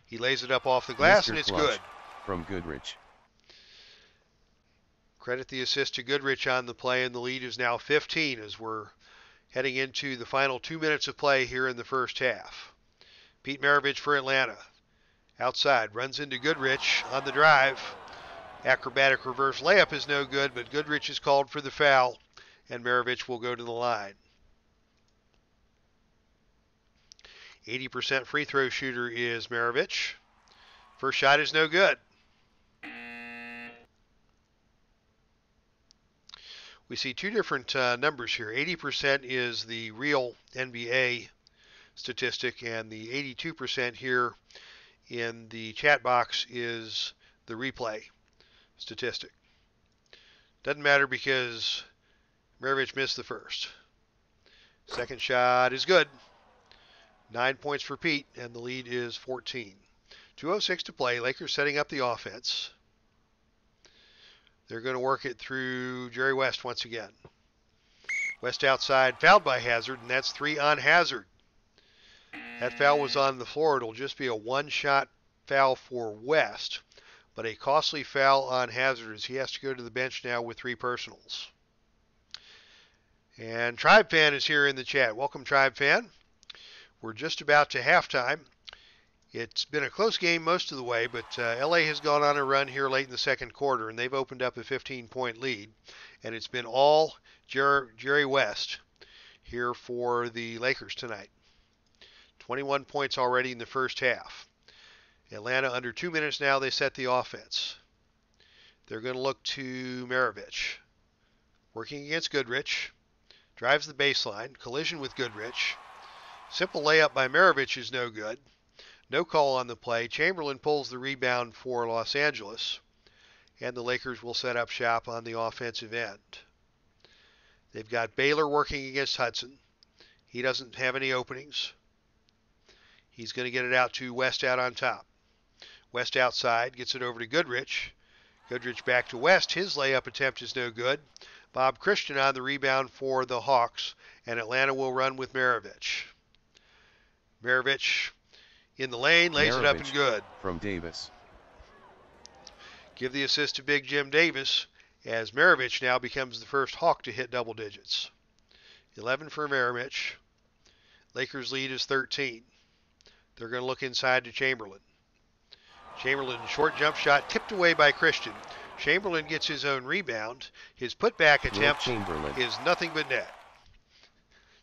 He lays it up off the glass, Mr. and it's Clutch good. From Goodrich. Credit the assist to Goodrich on the play, and the lead is now 15 as we're heading into the final 2 minutes of play here in the first half. Pete Maravich for Atlanta. Outside, runs into Goodrich on the drive. Acrobatic reverse layup is no good, but Goodrich is called for the foul, and Maravich will go to the line. 80% free throw shooter is Maravich. First shot is no good. We see 2 different numbers here. 80% is the real NBA statistic, and the 82% here in the chat box is the replay statistic. Doesn't matter because Maravich missed the first. Second shot is good. 9 points for Pete, and the lead is 14. 2:06 to play. Lakers setting up the offense. They're going to work it through Jerry West once again. West outside, fouled by Hazard, and that's 3 on Hazard. That foul was on the floor. It'll just be a 1-shot foul for West, but a costly foul on Hazard as he has to go to the bench now with 3 personals. And Tribe Fan is here in the chat. Welcome, Tribe Fan. We're just about to halftime. It's been a close game most of the way, but LA has gone on a run here late in the second quarter, and they've opened up a 15-point lead. And it's been all Jerry West here for the Lakers tonight. 21 points already in the first half. Atlanta under 2 minutes now, they set the offense. They're going to look to Maravich. Working against Goodrich. Drives the baseline. Collision with Goodrich. Simple layup by Maravich is no good. No call on the play. Chamberlain pulls the rebound for Los Angeles. And the Lakers will set up shop on the offensive end. They've got Baylor working against Hudson. He doesn't have any openings. He's going to get it out to West out on top. West outside, gets it over to Goodrich. Goodrich back to West. His layup attempt is no good. Bob Christian on the rebound for the Hawks, and Atlanta will run with Maravich. Maravich in the lane, lays it up and good. From Davis. Give the assist to Big Jim Davis, as Maravich now becomes the first Hawk to hit double digits. 11 for Maravich. Lakers lead is 13. They're going to look inside to Chamberlain. Chamberlain, short jump shot, tipped away by Christian. Chamberlain gets his own rebound. His putback attempt is nothing but net.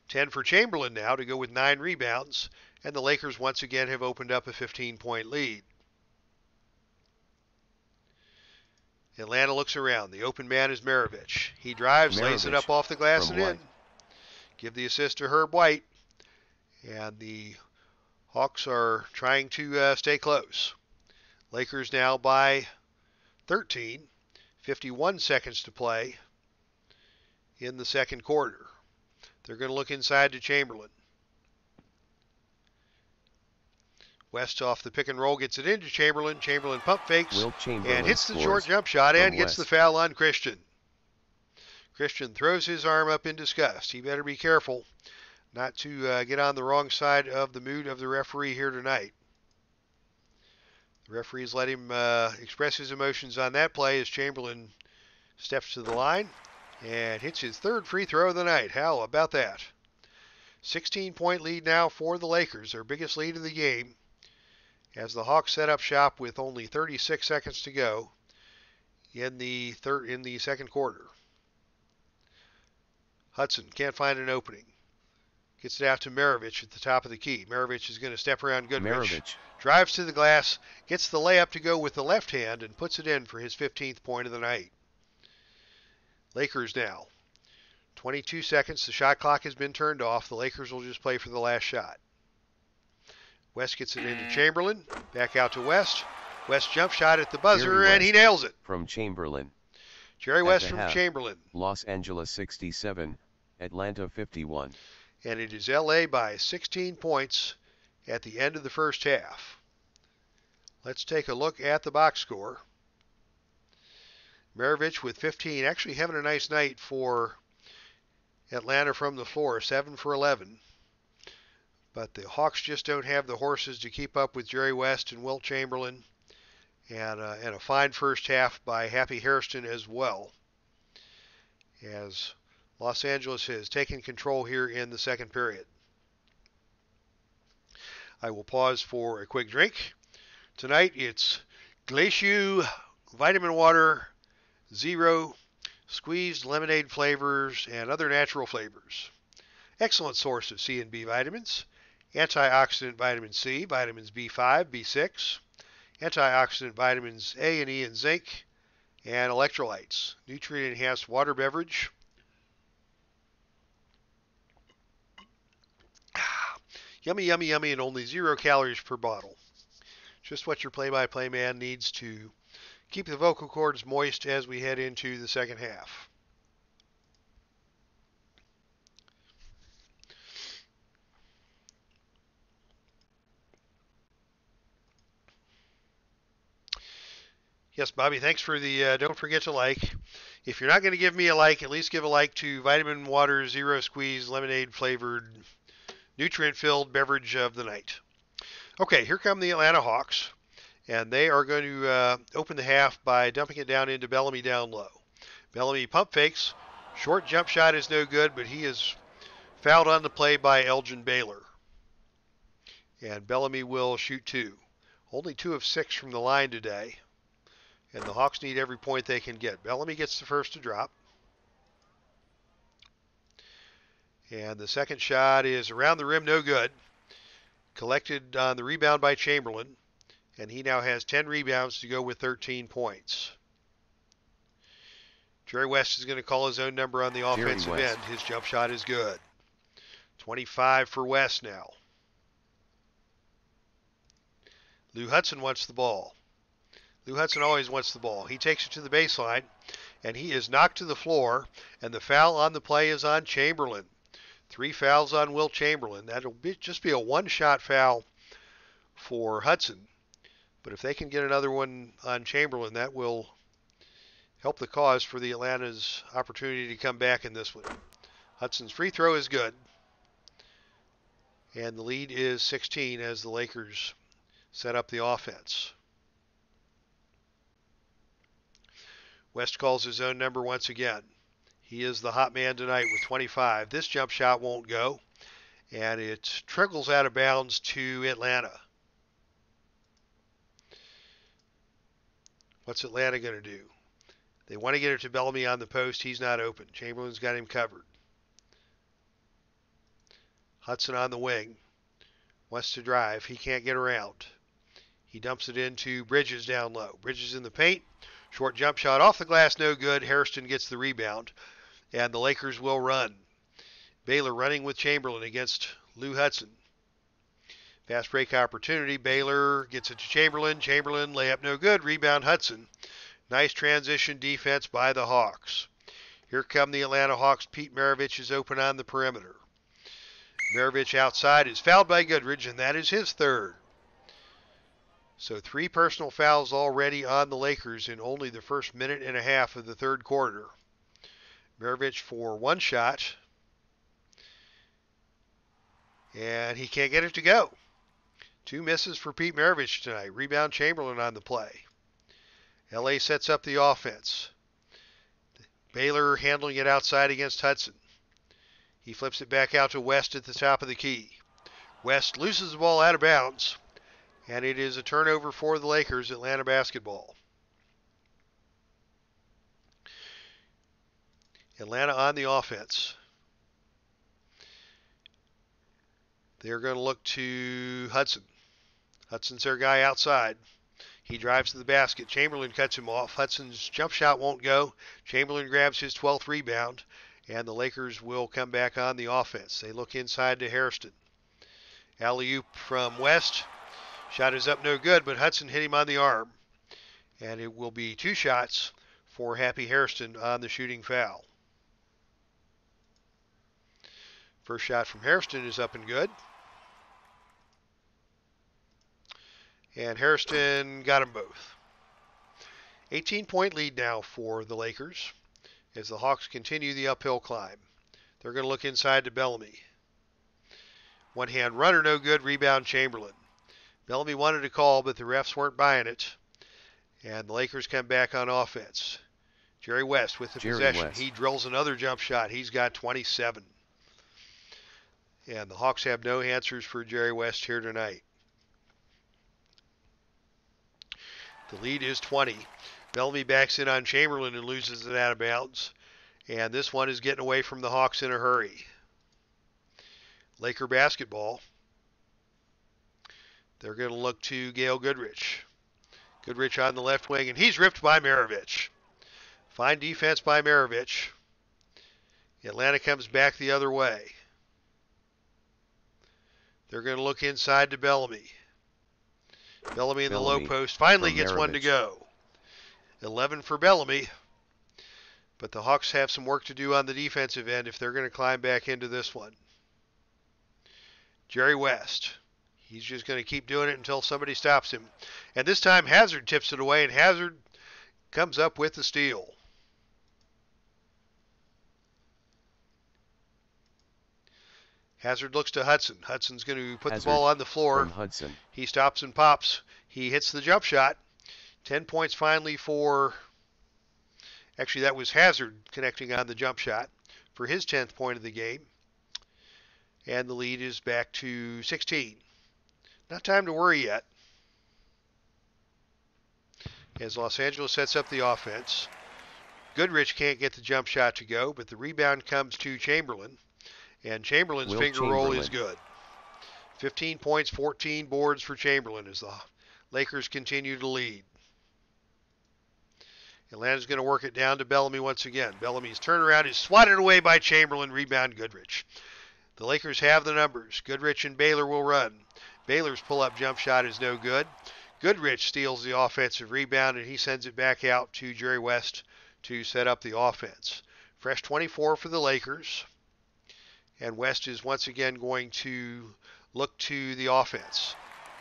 10 for Chamberlain now to go with 9 rebounds, and the Lakers once again have opened up a 15-point lead. Atlanta looks around. The open man is Maravich. He drives, lays it up off the glass and in. Give the assist to Herb White. And the Hawks are trying to stay close. Lakers now by 13. 51 seconds to play in the second quarter. They're going to look inside to Chamberlain. West off the pick and roll, gets it into Chamberlain. Chamberlain pump fakes and hits the short jump shot and gets the foul on Christian. Christian throws his arm up in disgust. He better be careful not to get on the wrong side of the mood of the referee here tonight. The referees let him express his emotions on that play as Chamberlain steps to the line and hits his third free throw of the night. How about that? 16-point lead now for the Lakers, their biggest lead of the game, as the Hawks set up shop with only 36 seconds to go in the second quarter. Hudson can't find an opening. Gets it out to Maravich at the top of the key. Maravich is going to step around Goodrich. Drives to the glass, gets the layup to go with the left hand, and puts it in for his 15th point of the night. Lakers now. 22 seconds. The shot clock has been turned off. The Lakers will just play for the last shot. West gets it into Chamberlain. Back out to West. West jump shot at the buzzer, and he nails it. From Chamberlain. Jerry West from Chamberlain. Los Angeles 67, Atlanta 51. And it is LA by 16 points at the end of the first half. Let's take a look at the box score. Maravich with 15, actually having a nice night for Atlanta from the floor, 7 for 11. But the Hawks just don't have the horses to keep up with Jerry West and Wilt Chamberlain. And a fine first half by Happy Hairston as well, as Los Angeles has taken control here in the second period. I will pause for a quick drink. Tonight it's Glacier Vitamin Water, Zero, squeezed lemonade flavors, and other natural flavors. Excellent source of C and B vitamins. Antioxidant vitamin C, vitamins B5, B6, antioxidant vitamins A and E and zinc, and electrolytes. Nutrient-enhanced water beverage. Yummy, yummy, yummy, and only 0 calories per bottle. Just what your play-by-play man needs to keep the vocal cords moist as we head into the second half. Yes, Bobby, thanks for the, don't forget to like. If you're not going to give me a like, at least give a like to Vitamin Water Zero Squeeze Lemonade Flavored Nutrient-Filled Beverage of the Night. Okay, here come the Atlanta Hawks, and they are going to open the half by dumping it down into Bellamy down low. Bellamy pump fakes. Short jump shot is no good, but he is fouled on the play by Elgin Baylor. And Bellamy will shoot 2. Only 2 of 6 from the line today. And the Hawks need every point they can get. Bellamy gets the first to drop. And the second shot is around the rim, no good. Collected on the rebound by Chamberlain. And he now has 10 rebounds to go with 13 points. Jerry West is going to call his own number on the offensive end. His jump shot is good. 25 for West now. Lou Hudson wants the ball. Lou Hudson always wants the ball. He takes it to the baseline, and he is knocked to the floor, and the foul on the play is on Chamberlain. 3 fouls on Wilt Chamberlain. That'll just be a one-shot foul for Hudson. But if they can get another one on Chamberlain, that will help the cause for the Atlanta's opportunity to come back in this one. Hudson's free throw is good. And the lead is 16 as the Lakers set up the offense. West calls his own number once again. He is the hot man tonight with 25. This jump shot won't go, and it trickles out of bounds to Atlanta. What's Atlanta going to do? They want to get it to Bellamy on the post. He's not open. Chamberlain's got him covered. Hudson on the wing. Wants to drive. He can't get around. He dumps it into Bridges down low. Bridges in the paint. Short jump shot off the glass, no good. Hairston gets the rebound, and the Lakers will run. Baylor running with Chamberlain against Lou Hudson. Fast break opportunity. Baylor gets it to Chamberlain. Chamberlain, layup no good. Rebound Hudson. Nice transition defense by the Hawks. Here come the Atlanta Hawks. Pete Maravich is open on the perimeter. Maravich outside is fouled by Goodrich, and that is his third. So 3 personal fouls already on the Lakers in only the first minute and a half of the third quarter. Maravich for 1 shot. And he can't get it to go. 2 misses for Pete Maravich tonight. Rebound Chamberlain on the play. LA sets up the offense. Baylor handling it outside against Hudson. He flips it back out to West at the top of the key. West loses the ball out of bounds. And it is a turnover for the Lakers, Atlanta basketball. Atlanta on the offense. They're going to look to Hudson. Hudson's their guy outside. He drives to the basket. Chamberlain cuts him off. Hudson's jump shot won't go. Chamberlain grabs his 12th rebound, and the Lakers will come back on the offense. They look inside to Hairston. Alley-oop from West. Shot is up, no good, but Hudson hit him on the arm. And it will be 2 shots for Happy Hairston on the shooting foul. First shot from Hairston is up and good. And Hairston got them both. 18-point lead now for the Lakers as the Hawks continue the uphill climb. They're going to look inside to Bellamy. One-hand runner, no good. Rebound Chamberlain. Bellamy wanted to call, but the refs weren't buying it. And the Lakers come back on offense. Jerry West with the possession. He drills another jump shot. He's got 27. And the Hawks have no answers for Jerry West here tonight. The lead is 20. Bellamy backs in on Chamberlain and loses it out of bounds. And this one is getting away from the Hawks in a hurry. Laker basketball. They're going to look to Gail Goodrich. Goodrich on the left wing, and he's ripped by Maravich. Fine defense by Maravich. Atlanta comes back the other way. They're going to look inside to Bellamy. Bellamy in the low post finally gets one to go. 11 for Bellamy. But the Hawks have some work to do on the defensive end if they're going to climb back into this one. Jerry West. He's just going to keep doing it until somebody stops him. And this time Hazard tips it away, and Hazard comes up with the steal. Hazard looks to Hudson. Hudson's going to put the ball on the floor. He stops and pops. He hits the jump shot. 10 points finally for... Actually, that was Hazard connecting on the jump shot for his 10th point of the game. And the lead is back to 16. Not time to worry yet. As Los Angeles sets up the offense, Goodrich can't get the jump shot to go, but the rebound comes to Chamberlain, and Chamberlain's Wilt finger roll is Chamberlain. good. 15 points, 14 boards for Chamberlain as the Lakers continue to lead. Atlanta's going to work it down to Bellamy once again. Bellamy's turnaround is swatted away by Chamberlain. Rebound Goodrich. The Lakers have the numbers. Goodrich and Baylor will run. Baylor's pull-up jump shot is no good. Goodrich steals the offensive rebound, and he sends it back out to Jerry West to set up the offense. Fresh 24 for the Lakers. And West is once again going to look to the offense.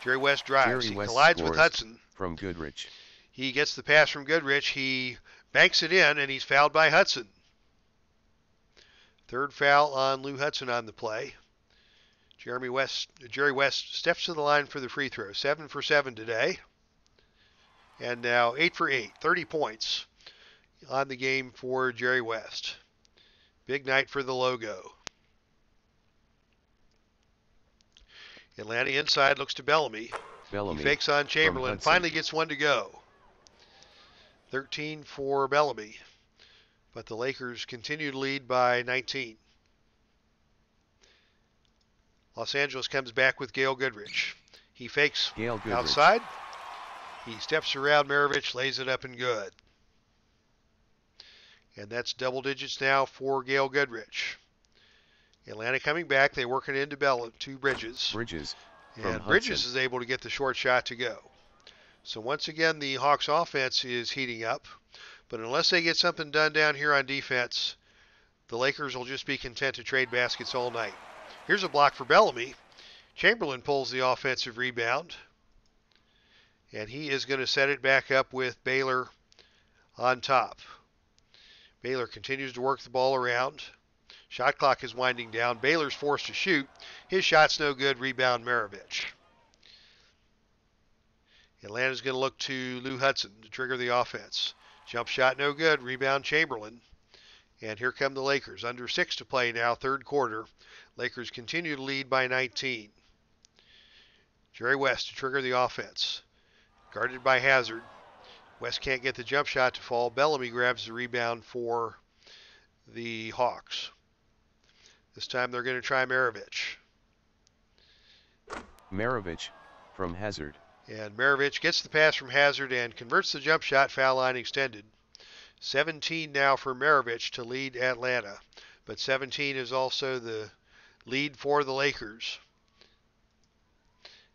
Jerry West drives. He collides with Hudson. From Goodrich. He gets the pass from Goodrich. He banks it in, and he's fouled by Hudson. Third foul on Lou Hudson on the play. Jerry West steps to the line for the free throw. 7 for 7 today. And now 8 for 8. 30 points on the game for Jerry West. Big night for the logo. Atlanta inside looks to Bellamy. He fakes on Chamberlain. Finally gets one to go. 13 for Bellamy. But the Lakers continue to lead by 19. Los Angeles comes back with Gail Goodrich. He fakes outside. He steps around Maravich, lays it up and good. And that's double digits now for Gail Goodrich. Atlanta coming back. They work it into Bridges. And Bridges is able to get the short shot to go. So once again, the Hawks offense is heating up. But unless they get something done down here on defense, the Lakers will just be content to trade baskets all night. Here's a block for Bellamy. Chamberlain pulls the offensive rebound. And he is going to set it back up with Baylor on top. Baylor continues to work the ball around. Shot clock is winding down. Baylor's forced to shoot. His shot's no good. Rebound Maravich. Atlanta's going to look to Lou Hudson to trigger the offense. Jump shot no good. Rebound Chamberlain. And here come the Lakers. Under 6 to play now, third quarter. Lakers continue to lead by 19. Jerry West to trigger the offense. Guarded by Hazard. West can't get the jump shot to fall. Bellamy grabs the rebound for the Hawks. This time they're going to try Maravich. Maravich from Hazard. And Maravich gets the pass from Hazard and converts the jump shot. Foul line extended. 17 now for Maravich to lead Atlanta. But 17 is also the lead for the Lakers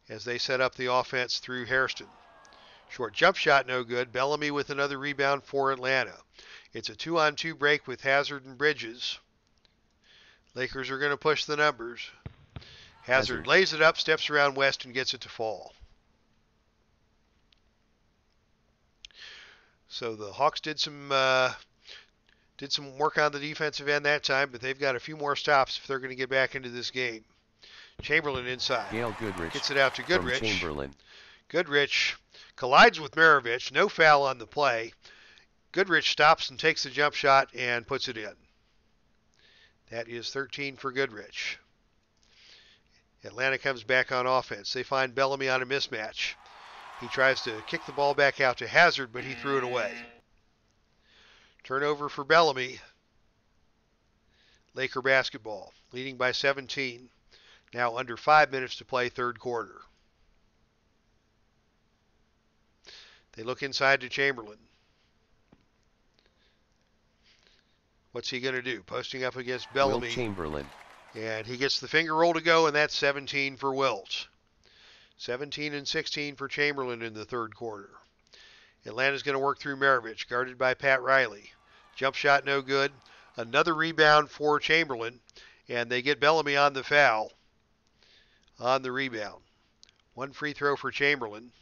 as they set up the offense through Hairston. Short jump shot no good. Bellamy with another rebound for Atlanta. It's a 2-on-2 break with Hazard and Bridges. Lakers are going to push the numbers. Hazard lays it up, steps around West, and gets it to fall. So the Hawks did some work on the defensive end that time, but they've got a few more stops if they're going to get back into this game. Chamberlain inside. Gail Goodrich gets it out to Goodrich. From Chamberlain. Goodrich collides with Maravich. No foul on the play. Goodrich stops and takes the jump shot and puts it in. That is 13 for Goodrich. Atlanta comes back on offense. They find Bellamy on a mismatch. He tries to kick the ball back out to Hazard, but he threw it away. Turnover for Bellamy. Laker basketball, leading by 17. Now under 5 minutes to play, third quarter. They look inside to Chamberlain. What's he going to do? Posting up against Bellamy. Wilt Chamberlain. And he gets the finger roll to go, and that's 17 for Wilt. 17 and 16 for Chamberlain in the third quarter. Atlanta's going to work through Maravich, guarded by Pat Riley. Jump shot no good. Another rebound for Chamberlain, and they get Bellamy on the foul on the rebound. One free throw for Chamberlain.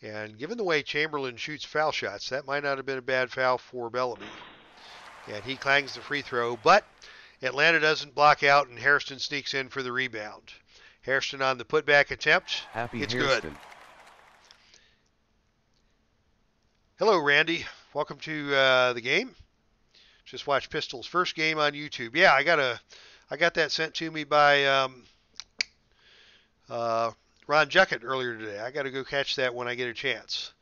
And given the way Chamberlain shoots foul shots, that might not have been a bad foul for Bellamy. And he clangs the free throw, but Atlanta doesn't block out, and Hairston sneaks in for the rebound. Hairston on the putback attempt. It's good. Hello, Randy. Welcome to the game. Just watched Pistol's first game on YouTube. Yeah, I got that sent to me by Ron Juckett earlier today. I got to go catch that when I get a chance.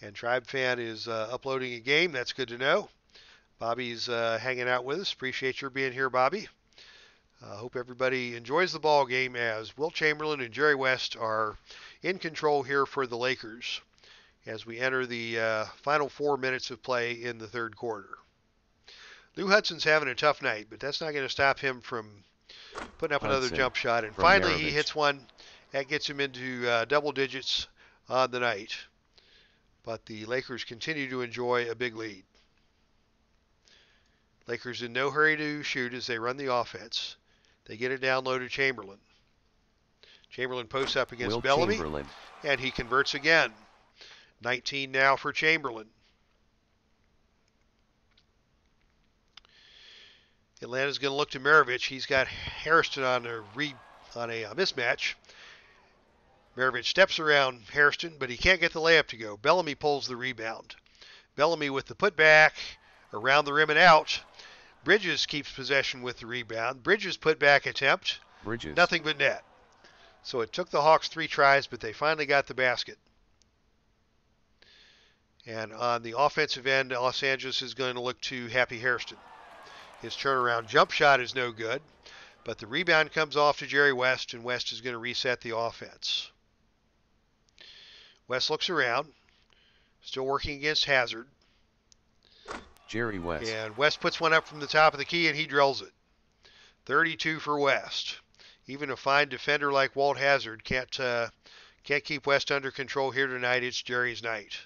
And Tribe Fan is uploading a game. That's good to know. Bobby's hanging out with us. Appreciate your being here, Bobby. Hope everybody enjoys the ball game as Wilt Chamberlain and Jerry West are in control here for the Lakers as we enter the final 4 minutes of play in the third quarter. Lou Hudson's having a tough night, but that's not going to stop him from putting up another jump shot. And finally, Maravich. He hits one that gets him into double digits on the night. But the Lakers continue to enjoy a big lead. Lakers in no hurry to shoot as they run the offense. They get it down low to Chamberlain. Chamberlain posts up against Wilt Bellamy, Chamberlain. and he converts again. 19 now for Chamberlain. Atlanta's going to look to Maravich. He's got Hairston on a mismatch. Maravich steps around Hairston, but he can't get the layup to go. Bellamy pulls the rebound. Bellamy with the putback around the rim and out. Bridges keeps possession with the rebound. Bridges putback attempt. Bridges. Nothing but net. So it took the Hawks 3 tries, but they finally got the basket. And on the offensive end, Los Angeles is going to look to Happy Hairston. His turnaround jump shot is no good, but the rebound comes off to Jerry West, and West is going to reset the offense. West looks around, still working against Hazard. Jerry West. And West puts one up from the top of the key, and he drills it. 32 for West. Even a fine defender like Walt Hazard can't keep West under control here tonight. It's Jerry's night.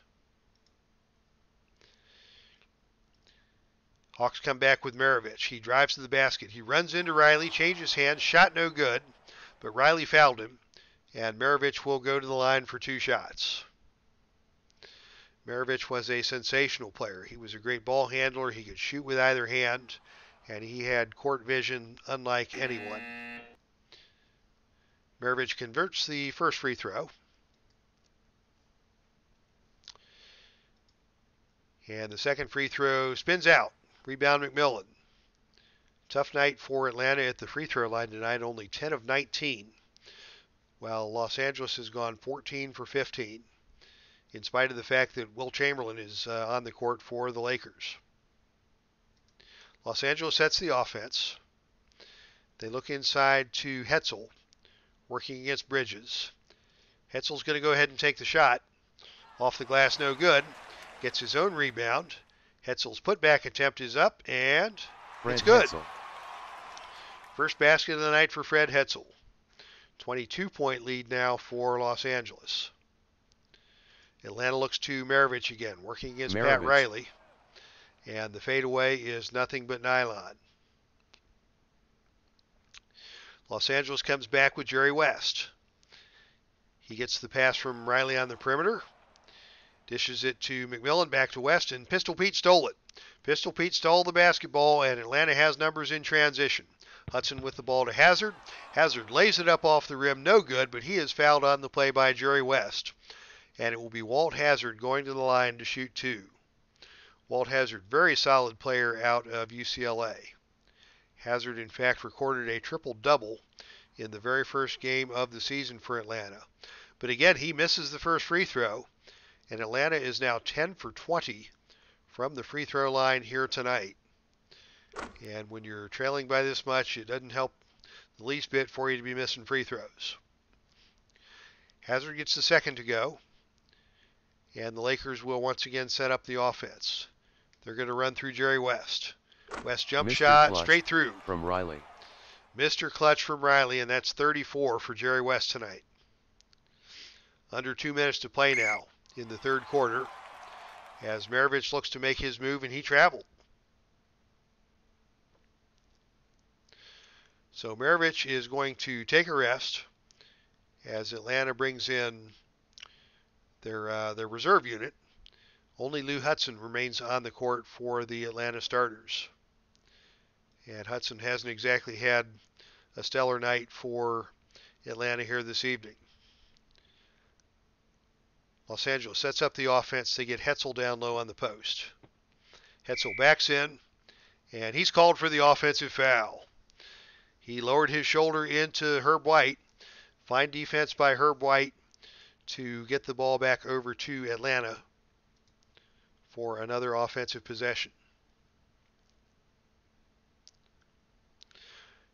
Hawks come back with Maravich. He drives to the basket. He runs into Riley, changes hands, shot no good, but Riley fouled him, and Maravich will go to the line for 2 shots. Maravich was a sensational player. He was a great ball handler. He could shoot with either hand, and he had court vision unlike anyone. Maravich converts the first free throw. And the second free throw spins out. Rebound McMillan. Tough night for Atlanta at the free throw line tonight, only 10 of 19. While Los Angeles has gone 14 for 15, in spite of the fact that Wilt Chamberlain is on the court for the Lakers. Los Angeles sets the offense. They look inside to Hetzel, working against Bridges. Hetzel's going to go ahead and take the shot. Off the glass, no good. Gets his own rebound. Hetzel's putback attempt is up, and it's good. Hetzel. First basket of the night for Fred Hetzel. 22-point lead now for Los Angeles. Atlanta looks to Maravich again, working against Pat Riley. And the fadeaway is nothing but nylon. Los Angeles comes back with Jerry West. He gets the pass from Riley on the perimeter. Dishes it to McMillan, back to West, and Pistol Pete stole it. Pistol Pete stole the basketball, and Atlanta has numbers in transition. Hudson with the ball to Hazard. Hazard lays it up off the rim, no good, but he is fouled on the play by Jerry West. And it will be Walt Hazard going to the line to shoot 2. Walt Hazard, very solid player out of UCLA. Hazard, in fact, recorded a triple-double in the very first game of the season for Atlanta. But again, he misses the first free throw. And Atlanta is now 10 for 20 from the free throw line here tonight. And when you're trailing by this much, it doesn't help the least bit for you to be missing free throws. Hazard gets the second to go. And the Lakers will once again set up the offense. They're going to run through Jerry West. West jump shot straight through. From Riley. Mr. Clutch from Riley, and that's 34 for Jerry West tonight. Under 2 minutes to play now in the third quarter as Maravich looks to make his move, and he traveled. So Maravich is going to take a rest as Atlanta brings in their reserve unit. Only Lou Hudson remains on the court for the Atlanta starters. And Hudson hasn't exactly had a stellar night for Atlanta here this evening. Los Angeles sets up the offense. They get Hetzel down low on the post. Hetzel backs in, and he's called for the offensive foul. He lowered his shoulder into Herb White, Fine defense by Herb White to get the ball back over to Atlanta for another offensive possession.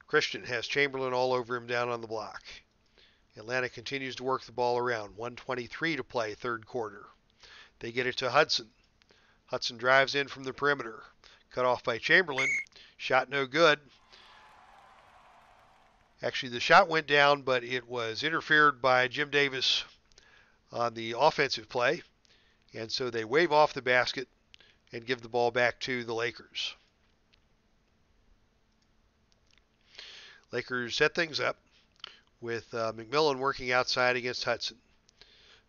Christian has Chamberlain all over him down on the block. Atlanta continues to work the ball around. 1:23 to play, third quarter. They get it to Hudson. Hudson drives in from the perimeter. Cut off by Chamberlain. Shot no good. Actually, the shot went down, but it was interfered by Jim Davis on the offensive play. And so they wave off the basket and give the ball back to the Lakers. Lakers set things up with McMillan working outside against Hudson.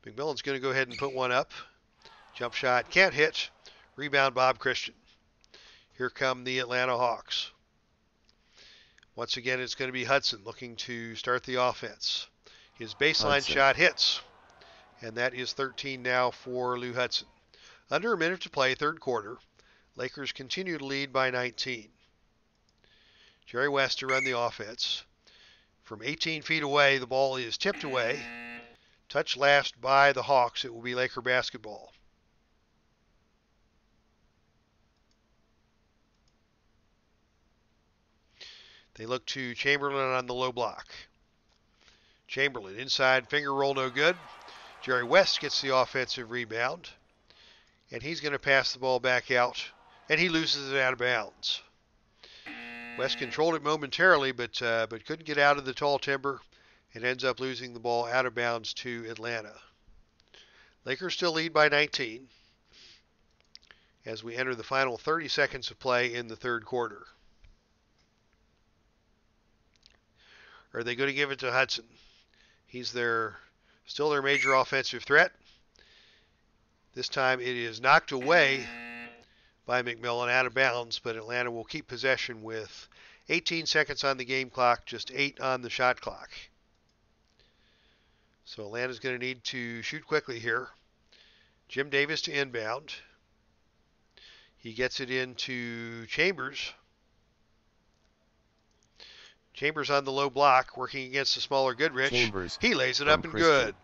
McMillan's going to go ahead and put one up. Jump shot can't hit. Rebound Bob Christian. Here come the Atlanta Hawks. Once again, it's going to be Hudson looking to start the offense. His baseline shot hits, and that is 13 now for Lou Hudson. Under a minute to play, third quarter. Lakers continue to lead by 19. Jerry West to run the offense. From 18 feet away, the ball is tipped away. Touched last by the Hawks. It will be Laker basketball. They look to Chamberlain on the low block. Chamberlain inside, finger roll no good. Jerry West gets the offensive rebound. And he's going to pass the ball back out. And he loses it out of bounds. West controlled it momentarily, but couldn't get out of the tall timber. And ends up losing the ball out of bounds to Atlanta. Lakers still lead by 19 as we enter the final 30 seconds of play in the third quarter. Are they going to give it to Hudson? He's still their major offensive threat. This time it is knocked away by McMillan out of bounds, but Atlanta will keep possession with 18 seconds on the game clock, just 8 on the shot clock. So Atlanta's going to need to shoot quickly here. Jim Davis to inbound. He gets it into Chambers. Chambers on the low block, working against the smaller Goodrich. Chambers he lays it up and good.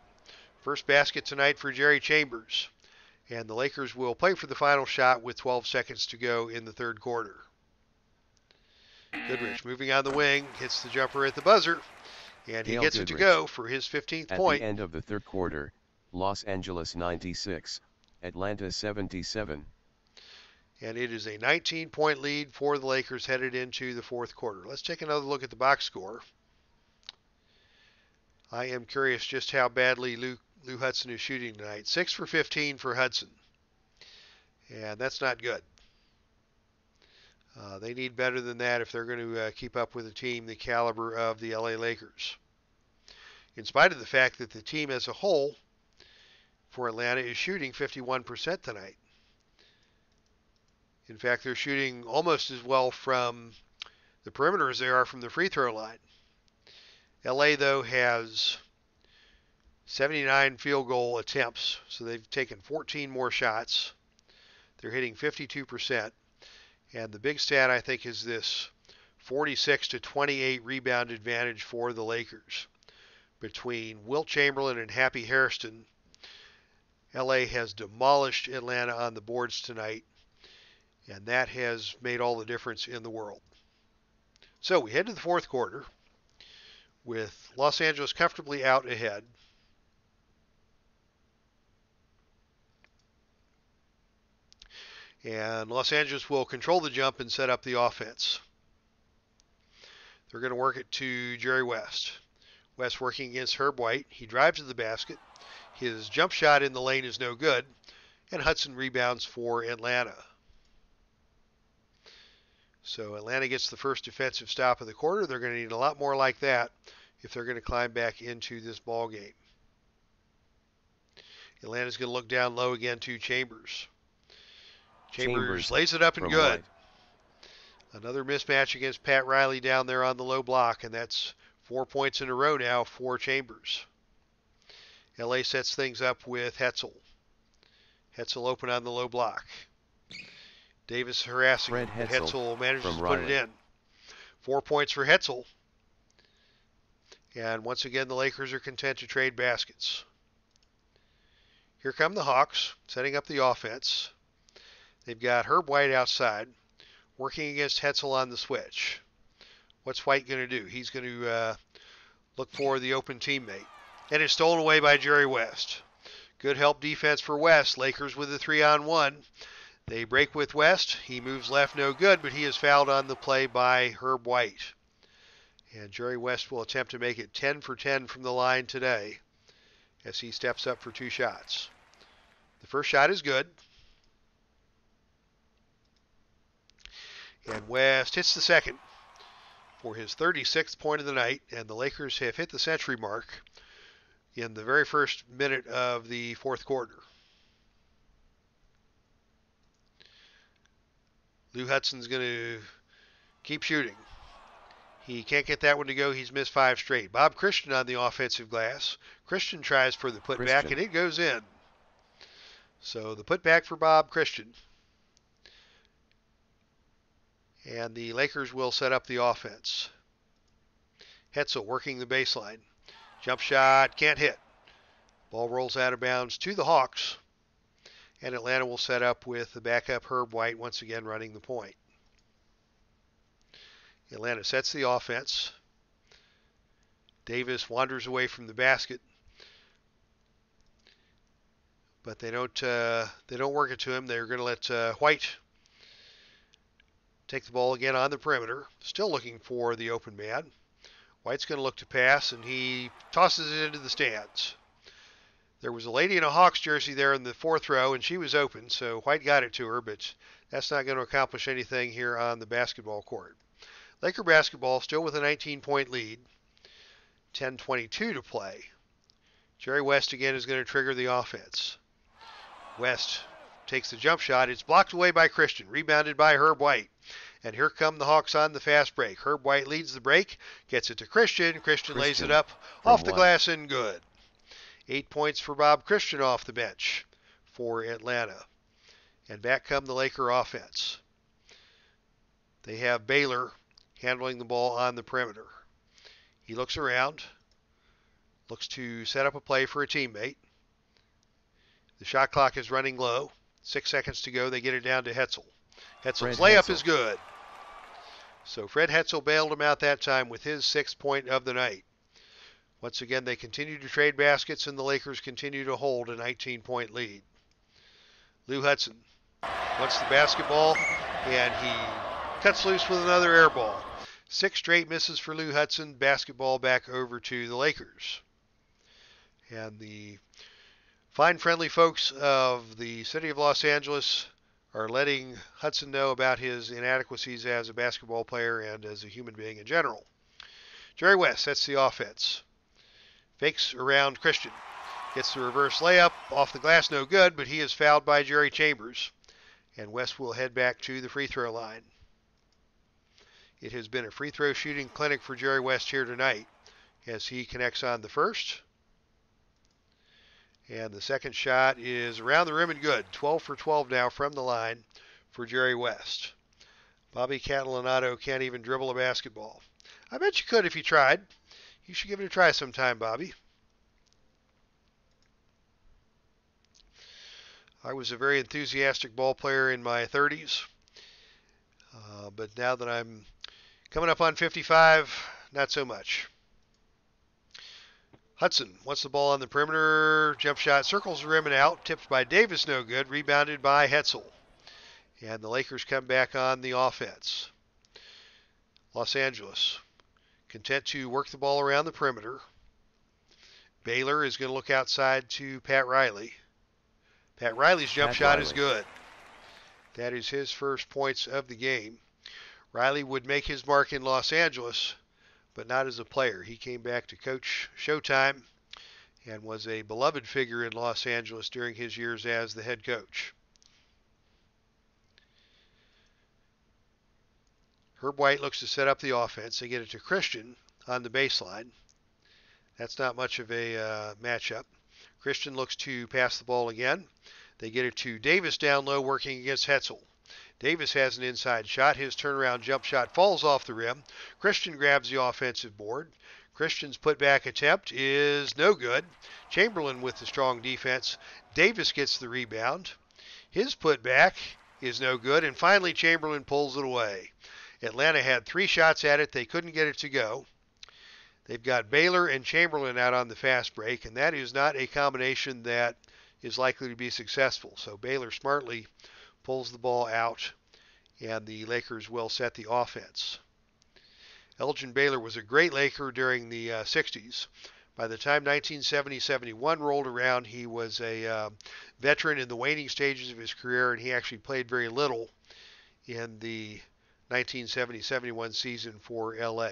First basket tonight for Jerry Chambers. And the Lakers will play for the final shot with 12 seconds to go in the third quarter. Goodrich moving on the wing, hits the jumper at the buzzer, and he gets it to go for his 15th point. At the end of the third quarter, Los Angeles 96, Atlanta 77. And it is a 19-point lead for the Lakers headed into the fourth quarter. Let's take another look at the box score. I am curious just how badly Lou Hudson is shooting tonight. 6 for 15 for Hudson. And that's not good. They need better than that if they're going to keep up with a team the caliber of the LA Lakers. In spite of the fact that the team as a whole for Atlanta is shooting 51% tonight. In fact, they're shooting almost as well from the perimeter as they are from the free throw line. LA, though, has 79 field goal attempts, so they've taken 14 more shots. They're hitting 52%. And the big stat, I think, is this 46-28 rebound advantage for the Lakers. Between Wilt Chamberlain and Happy Hairston, LA has demolished Atlanta on the boards tonight. And that has made all the difference in the world. So we head to the fourth quarter with Los Angeles comfortably out ahead. And Los Angeles will control the jump and set up the offense. They're going to work it to Jerry West. West working against Herb White. He drives to the basket. His jump shot in the lane is no good. And Hudson rebounds for Atlanta. So Atlanta gets the first defensive stop of the quarter. They're going to need a lot more like that if they're going to climb back into this ball game. Atlanta's going to look down low again to Chambers. Chambers lays it up and good. Another mismatch against Pat Riley down there on the low block, and that's 4 points in a row now for Chambers. LA sets things up with Hetzel. Hetzel open on the low block. Davis harassing him, but Hetzel manages to put it in. 4 points for Hetzel. And once again, the Lakers are content to trade baskets. Here come the Hawks, setting up the offense. They've got Herb White outside, working against Hetzel on the switch. What's White going to do? He's going to look for the open teammate. And it's stolen away by Jerry West. Good help defense for West. Lakers with a 3-on-1. They break with West. He moves left, no good, but he is fouled on the play by Herb White. And Jerry West will attempt to make it 10 for 10 from the line today as he steps up for 2 shots. The first shot is good. And West hits the second for his 36th point of the night, and the Lakers have hit the century mark in the very first minute of the fourth quarter. Lou Hudson's going to keep shooting. He can't get that one to go. He's missed 5 straight. Bob Christian on the offensive glass. Christian tries for the putback, and it goes in. So the putback for Bob Christian. And the Lakers will set up the offense. Hetzel working the baseline. Jump shot, can't hit. Ball rolls out of bounds to the Hawks. And Atlanta will set up with the backup Herb White once again running the point. Atlanta sets the offense. Davis wanders away from the basket. But they don't work it to him. They're going to let White take the ball again on the perimeter. Still looking for the open man. White's going to look to pass, and he tosses it into the stands. There was a lady in a Hawks jersey there in the fourth row, and she was open, so White got it to her, but that's not going to accomplish anything here on the basketball court. Laker basketball still with a 19-point lead. 10:22 to play. Jerry West again is going to trigger the offense. West takes the jump shot. It's blocked away by Christian. Rebounded by Herb White. And here come the Hawks on the fast break. Herb White leads the break. Gets it to Christian. Christian lays it up off the glass and good. 8 points for Bob Christian off the bench for Atlanta. And back come the Laker offense. They have Baylor handling the ball on the perimeter. He looks around. Looks to set up a play for a teammate. The shot clock is running low. 6 seconds to go. They get it down to Hetzel. Hetzel's layup is good. So Fred Hetzel bailed him out that time with his 6th point of the night. Once again, they continue to trade baskets, and the Lakers continue to hold a 19-point lead. Lou Hudson wants the basketball, and he cuts loose with another air ball. 6 straight misses for Lou Hudson. Basketball back over to the Lakers. And the fine, friendly folks of the city of Los Angeles are letting Hudson know about his inadequacies as a basketball player and as a human being in general. Jerry West sets the offense. Fakes around Christian. Gets the reverse layup. Off the glass, no good, but he is fouled by Jerry Chambers. And West will head back to the free throw line. It has been a free throw shooting clinic for Jerry West here tonight as he connects on the first. And the second shot is around the rim and good. 12 for 12 now from the line for Jerry West. Bobby Catalanato can't even dribble a basketball. I bet you could if you tried. You should give it a try sometime, Bobby. I was a very enthusiastic ball player in my 30s. But now that I'm coming up on 55, not so much. Hudson wants the ball on the perimeter. Jump shot circles the rim and out. Tipped by Davis, no good. Rebounded by Hetzel. And the Lakers come back on the offense. Los Angeles content to work the ball around the perimeter. Baylor is going to look outside to Pat Riley. Pat Riley's jump shot is good. That is his first points of the game. Riley would make his mark in Los Angeles, but not as a player. He came back to coach Showtime and was a beloved figure in Los Angeles during his years as the head coach. Herb White looks to set up the offense. They get it to Christian on the baseline. That's not much of a matchup. Christian looks to pass the ball again. They get it to Davis down low working against Hetzel. Davis has an inside shot. His turnaround jump shot falls off the rim. Christian grabs the offensive board. Christian's putback attempt is no good. Chamberlain with the strong defense. Davis gets the rebound. His putback is no good, and finally Chamberlain pulls it away. Atlanta had 3 shots at it. They couldn't get it to go. They've got Baylor and Chamberlain out on the fast break, and that is not a combination that is likely to be successful. So Baylor smartly pulls the ball out, and the Lakers will set the offense. Elgin Baylor was a great Laker during the 60s. By the time 1970-71 rolled around, he was a veteran in the waning stages of his career, and he actually played very little in the 1970-71 season for LA.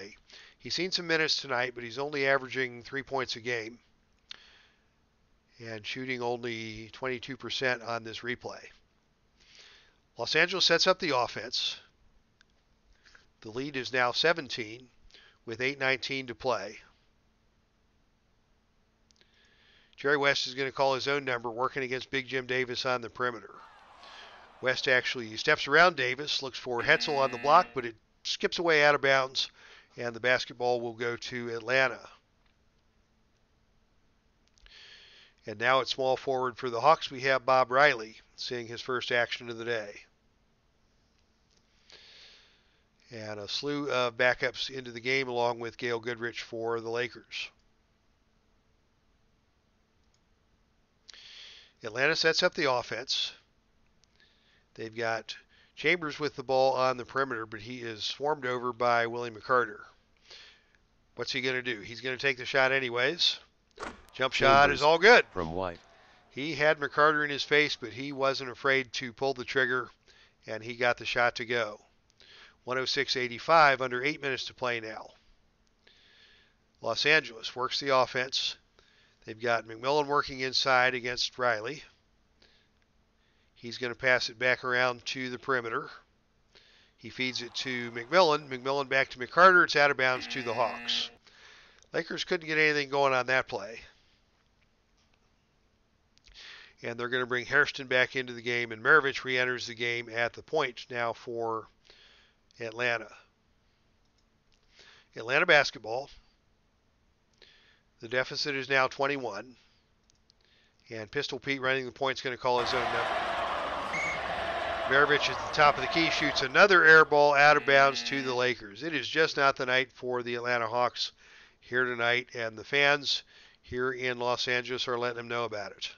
He's seen some minutes tonight, but he's only averaging 3 points a game and shooting only 22% on this replay. Los Angeles sets up the offense. The lead is now 17 with 8:19 to play. Jerry West is going to call his own number, working against Big Jim Davis on the perimeter. West actually steps around Davis, looks for Hetzel on the block, but it skips away out of bounds, and the basketball will go to Atlanta. And now at small forward for the Hawks, we have Bob Riley, seeing his first action of the day. And a slew of backups into the game along with Gail Goodrich for the Lakers. Atlanta sets up the offense. They've got Chambers with the ball on the perimeter, but he is swarmed over by Willie McCarter. What's he going to do? He's going to take the shot anyways. Jump shot is all good. From White. He had McCarter in his face, but he wasn't afraid to pull the trigger, and he got the shot to go. 106-85, under 8 minutes to play now. Los Angeles works the offense. They've got McMillan working inside against Riley. He's going to pass it back around to the perimeter. He feeds it to McMillan. McMillan back to McCarter. It's out of bounds to the Hawks. Lakers couldn't get anything going on that play. And they're going to bring Hairston back into the game, and Maravich re-enters the game at the point now for Atlanta. Atlanta basketball. The deficit is now 21. And Pistol Pete running the point is going to call his own number. Maravich at the top of the key shoots another air ball out of bounds to the Lakers. It is just not the night for the Atlanta Hawks here tonight, and the fans here in Los Angeles are letting them know about it.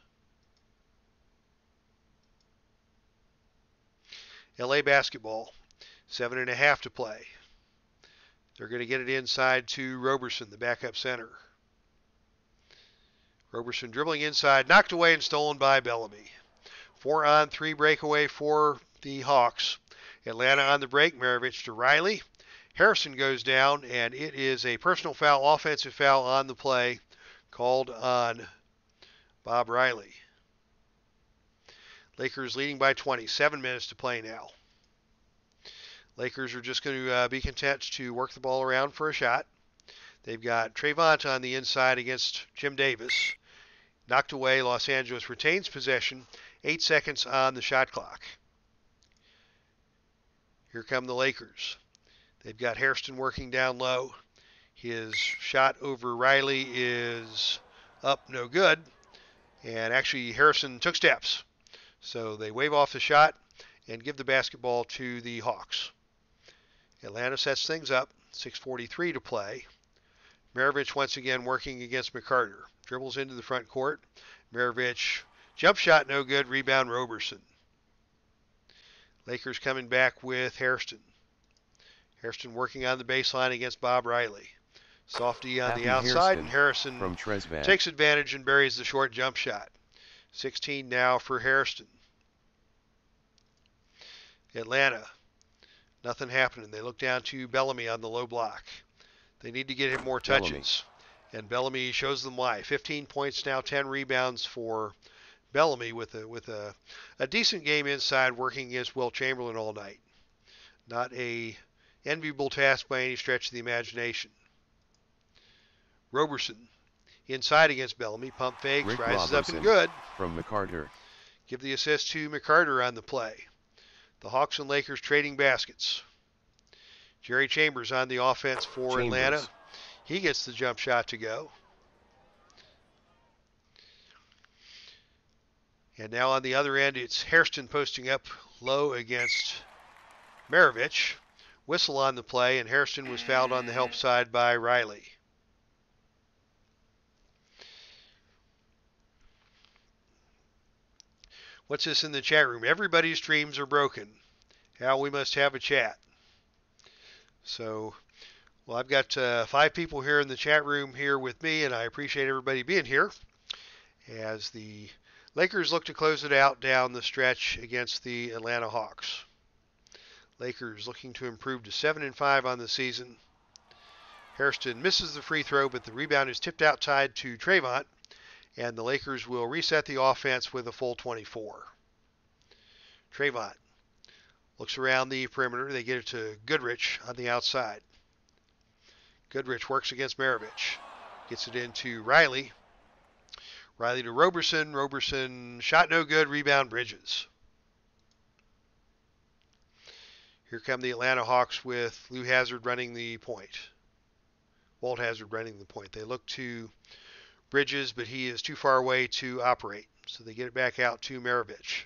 LA basketball, 7.5 to play. They're going to get it inside to Roberson, the backup center. Roberson dribbling inside, knocked away and stolen by Bellamy. 4-on-3 breakaway for the Hawks. Atlanta on the break, Maravich to Riley. Harrison goes down, and it is a personal foul, offensive foul on the play, called on Bob Riley. Lakers leading by 20, 7 minutes to play now. Lakers are just going to be content to work the ball around for a shot. They've got Trayvon on the inside against Jim Davis. Knocked away, Los Angeles retains possession. 8 seconds on the shot clock. Here come the Lakers. They've got Hairston working down low. His shot over Riley is up, no good. And actually, Harrison took steps. So they wave off the shot and give the basketball to the Hawks. Atlanta sets things up. 6:43 to play. Maravich once again working against McCarter. Dribbles into the front court. Maravich, jump shot no good. Rebound Roberson. Lakers coming back with Hairston. Hairston working on the baseline against Bob Riley. Softy on the outside, and Harrison takes advantage and buries the short jump shot. 16 now for Hairston. Atlanta, nothing happening. They look down to Bellamy on the low block. They need to get him more touches. And Bellamy shows them why. 15 points now, 10 rebounds for Bellamy with a decent game inside, working against Wilt Chamberlain all night. Not a enviable task by any stretch of the imagination. Roberson inside against Bellamy. Pump fakes, Rick rises Roberson up and good. From McCarter. Give the assist to McCarter on the play. The Hawks and Lakers trading baskets. Jerry Chambers on the offense for Atlanta. He gets the jump shot to go. And now on the other end, it's Hairston posting up low against Maravich. Whistle on the play, and Hairston was fouled on the help side by Riley. What's this in the chat room? Everybody's dreams are broken. Hal, we must have a chat. So, well, I've got 5 people here in the chat room here with me, and I appreciate everybody being here as the Lakers look to close it out down the stretch against the Atlanta Hawks. Lakers looking to improve to 7-5 on the season. Hairston misses the free throw, but the rebound is tipped outside to Trayvon, and the Lakers will reset the offense with a full 24. Trayvon looks around the perimeter. They get it to Goodrich on the outside. Goodrich works against Maravich. Gets it into Riley. Riley to Roberson. Roberson shot no good. Rebound Bridges. Here come the Atlanta Hawks with Lou Hazard running the point. Walt Hazard running the point. They look to Bridges, but he is too far away to operate. So they get it back out to Maravich.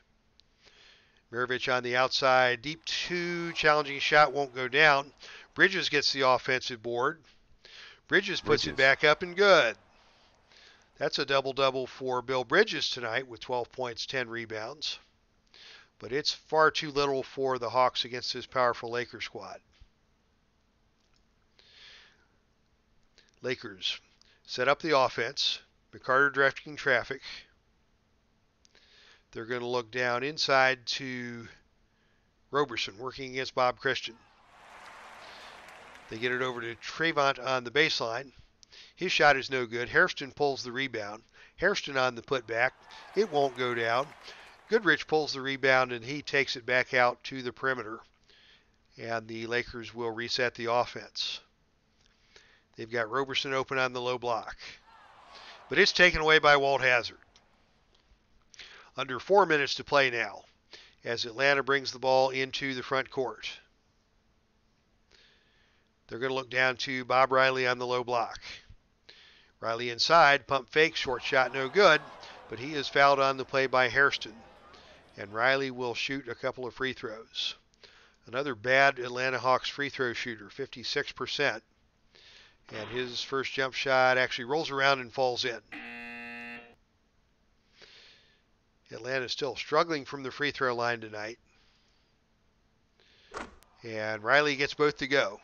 Maravich on the outside. Deep 2. Challenging shot won't go down. Bridges gets the offensive board. Bridges puts it back up and good. That's a double-double for Bill Bridges tonight with 12 points, 10 rebounds. But it's far too little for the Hawks against this powerful Lakers squad. Lakers set up the offense. McCarter directing traffic. They're going to look down inside to Roberson working against Bob Christian. They get it over to Trayvon on the baseline. His shot is no good. Hairston pulls the rebound. Hairston on the putback. It won't go down. Goodrich pulls the rebound, and he takes it back out to the perimeter. And the Lakers will reset the offense. They've got Roberson open on the low block. But it's taken away by Walt Hazard. Under 4 minutes to play now as Atlanta brings the ball into the front court. They're going to look down to Bob Riley on the low block. Riley inside, pump fake, short shot no good, but he is fouled on the play by Hairston. And Riley will shoot a couple of free throws. Another bad Atlanta Hawks free throw shooter, 56%. And his first jump shot actually rolls around and falls in. Atlanta is still struggling from the free throw line tonight. And Riley gets both to go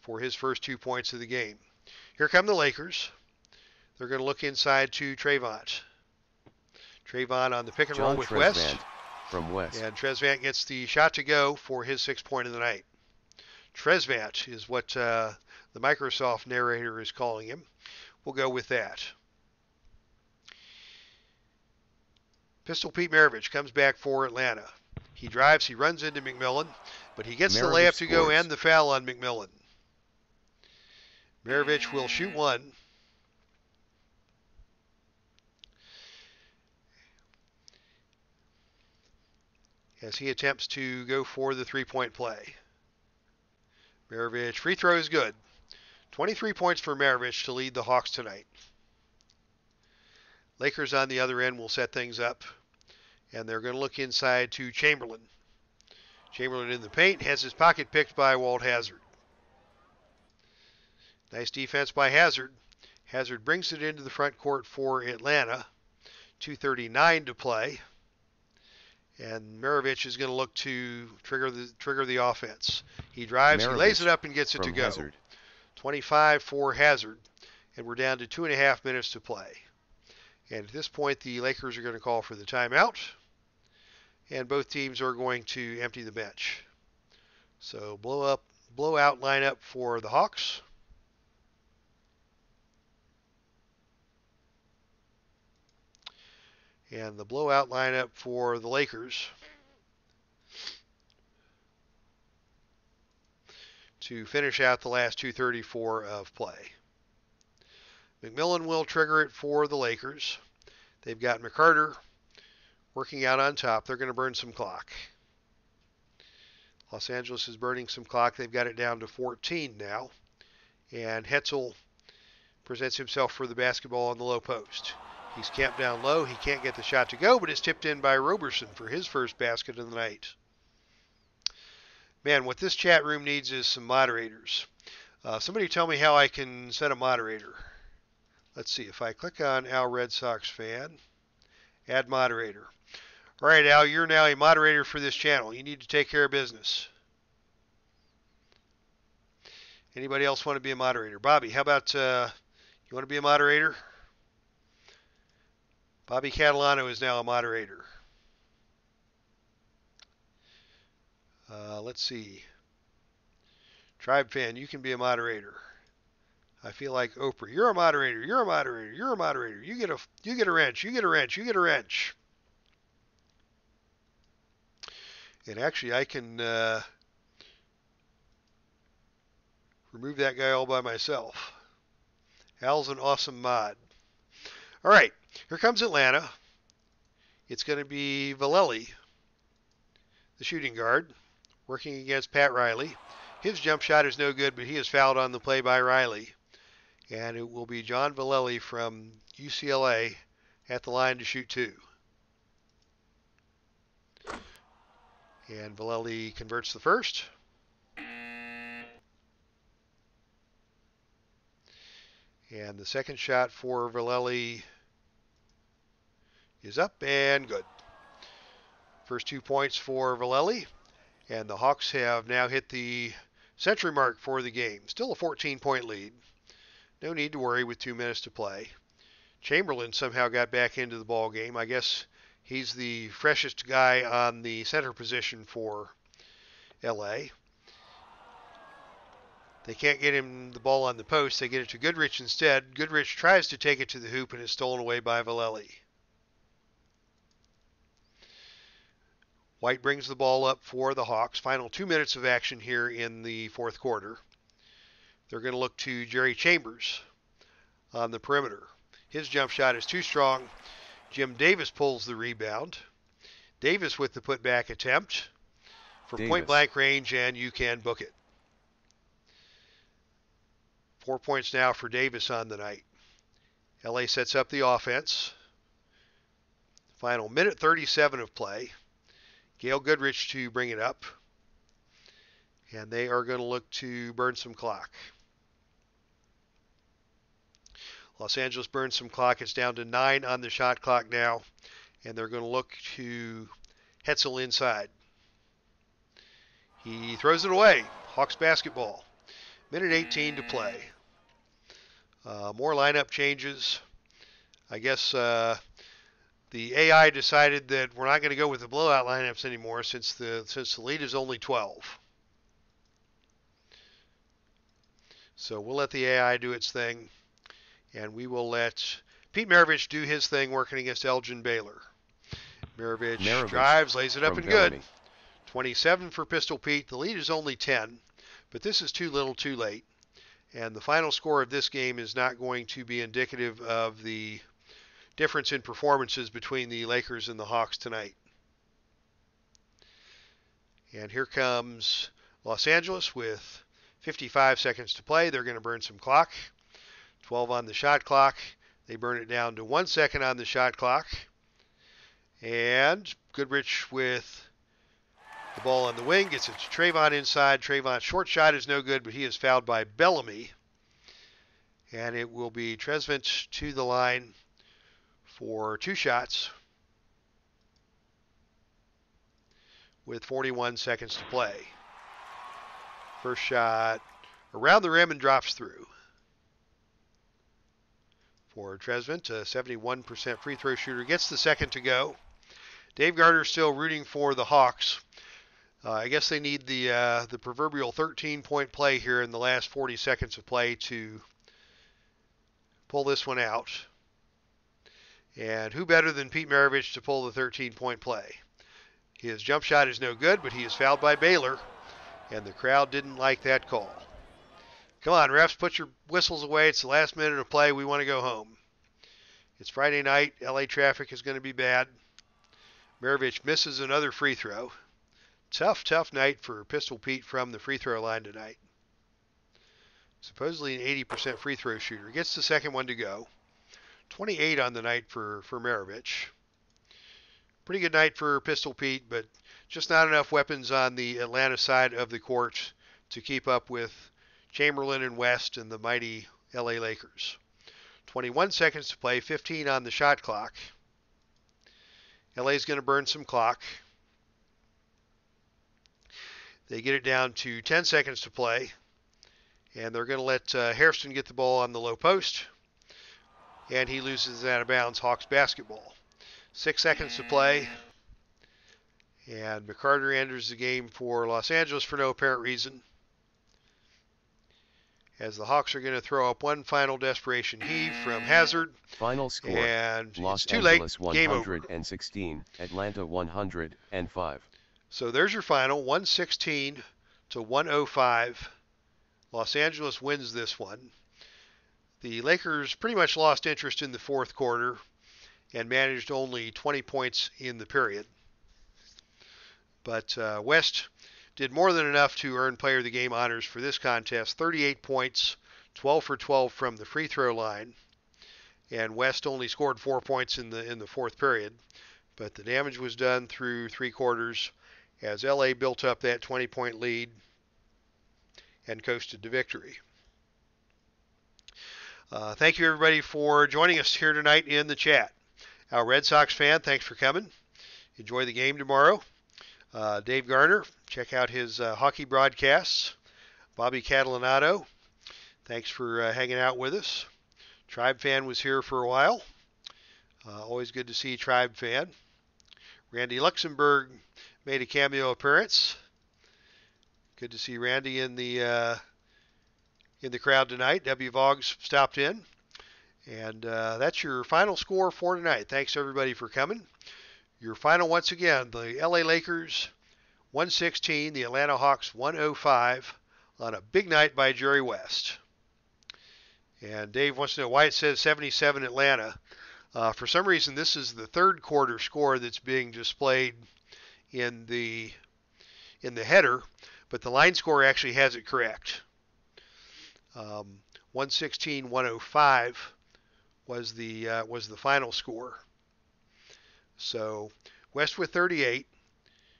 for his first 2 points of the game. Here come the Lakers. They're going to look inside to Trayvon. Trayvon on the pick and roll with West. From West. And Trezvant gets the shot to go for his 6th point of the night. Trezvant is what the Microsoft narrator is calling him. We'll go with that. Pistol Pete Maravich comes back for Atlanta. He drives, he runs into McMillan, but he gets the layup to go and the foul on McMillan. Maravich will shoot one. As he attempts to go for the 3-point play. Maravich, free throw is good. 23 points for Maravich to lead the Hawks tonight. Lakers on the other end will set things up. And they're going to look inside to Chamberlain. Chamberlain in the paint, has his pocket picked by Walt Hazard. Nice defense by Hazard. Hazard brings it into the front court for Atlanta. 2:39 to play. And Maravich is going to look to trigger the offense. He drives, Maravich, he lays it up and gets it to go. Hazard. 25 for Hazard. And we're down to 2.5 minutes to play. And at this point, the Lakers are going to call for the timeout. And both teams are going to empty the bench. So blowout lineup for the Hawks. And the blowout lineup for the Lakers. To finish out the last 2:34 of play. McMillan will trigger it for the Lakers. They've got McCarter working out on top. They're going to burn some clock. Los Angeles is burning some clock. They've got it down to 14 now. And Hetzel presents himself for the basketball on the low post. He's camped down low. He can't get the shot to go, but it's tipped in by Roberson for his first basket of the night. Man, what this chat room needs is some moderators. Somebody tell me how I can set a moderator. Let's see. If I click on Al Red Sox fan, add moderator. All right, Al, you're now a moderator for this channel. You need to take care of business. Anybody else want to be a moderator? Bobby, how about you want to be a moderator? Bobby Catalano is now a moderator. Let's see. Tribe fan, you can be a moderator. I feel like Oprah. You're a moderator. You're a moderator. You're a moderator. You get a wrench. You get a wrench. You get a wrench. And actually, I can remove that guy all by myself. Al's an awesome mod. All right, here comes Atlanta. It's going to be Vallely, the shooting guard, working against Pat Riley. His jump shot is no good, but he is fouled on the play by Riley. And it will be John Vallely from UCLA at the line to shoot two. And Vallely converts the first. And the second shot for Vallely is up and good. First 2 points for Vallely. And the Hawks have now hit the century mark for the game. Still a 14-point lead. No need to worry with 2 minutes to play. Chamberlain somehow got back into the ball game. I guess he's the freshest guy on the center position for LA. They can't get him the ball on the post. They get it to Goodrich instead. Goodrich tries to take it to the hoop and is stolen away by Vallely. White brings the ball up for the Hawks. Final 2 minutes of action here in the fourth quarter. They're going to look to Jerry Chambers on the perimeter. His jump shot is too strong. Jim Davis pulls the rebound. Davis with the putback attempt from point blank range, and you can book it. 4 points now for Davis on the night. LA sets up the offense. Final minute 37 of play. Gail Goodrich to bring it up. And they are going to look to burn some clock. Los Angeles burns some clock. It's down to 9 on the shot clock now. And they're going to look to Hetzel inside. He throws it away. Hawks basketball. Minute 18 to play. More lineup changes. I guess the AI decided that we're not going to go with the blowout lineups anymore since the lead is only 12. So we'll let the AI do its thing, and we will let Pete Maravich do his thing working against Elgin Baylor. Maravich drives, lays it up and good. 27 for Pistol Pete. The lead is only 10, but this is too little too late. And the final score of this game is not going to be indicative of the difference in performances between the Lakers and the Hawks tonight. And here comes Los Angeles with 55 seconds to play. They're going to burn some clock. 12 on the shot clock. They burn it down to 1 second on the shot clock. And Goodrich with the ball on the wing. Gets it to Trayvon inside. Trayvon's short shot is no good, but he is fouled by Bellamy. And it will be Tresvant to the line for 2 shots with 41 seconds to play. First shot around the rim and drops through. For Tresvant, a 71% free throw shooter, gets the second to go. Dave Gardner still rooting for the Hawks. I guess they need the proverbial 13-point play here in the last 40 seconds of play to pull this one out. And who better than Pete Maravich to pull the 13-point play? His jump shot is no good, but he is fouled by Baylor, and the crowd didn't like that call. Come on, refs, put your whistles away. It's the last minute of play. We want to go home. It's Friday night. LA traffic is going to be bad. Maravich misses another free throw. Tough night for Pistol Pete from the free throw line tonight. Supposedly an 80% free throw shooter. Gets the second one to go. 28 on the night for Maravich. Pretty good night for Pistol Pete, but just not enough weapons on the Atlanta side of the court to keep up with Chamberlain and West and the mighty LA Lakers. 21 seconds to play, 15 on the shot clock. LA's going to burn some clock. They get it down to 10 seconds to play, and they're going to let Hairston get the ball on the low post, and he loses it out of bounds. Hawks basketball. 6 seconds to play, and McCarter enters the game for Los Angeles for no apparent reason, as the Hawks are going to throw up one final desperation heave from Hazard. Final score, and Los it's too Angeles late. Game over. 116, Atlanta 105. So there's your final, 116 to 105. Los Angeles wins this one. The Lakers pretty much lost interest in the fourth quarter and managed only 20 points in the period. But West did more than enough to earn player of the game honors for this contest. 38 points, 12 for 12 from the free throw line. And West only scored 4 points in the fourth period. But the damage was done through three quarters as LA built up that 20-point lead and coasted to victory. Thank you, everybody, for joining us here tonight in the chat. Our Red Sox fan, thanks for coming. Enjoy the game tomorrow. Dave Garner, check out his hockey broadcasts. Bobby Catalanato, thanks for hanging out with us. Tribe Fan was here for a while. Always good to see Tribe Fan. Randy Luxembourg made a cameo appearance. Good to see Randy in the crowd tonight. W. Vogs stopped in. And that's your final score for tonight. Thanks, everybody, for coming. Your final, once again, the LA Lakers 116, the Atlanta Hawks 105 on a big night by Jerry West. And Dave wants to know why it says 77 Atlanta. For some reason, this is the third quarter score that's being displayed in the header, but the line score actually has it correct. 116-105 was the final score. So West with 38,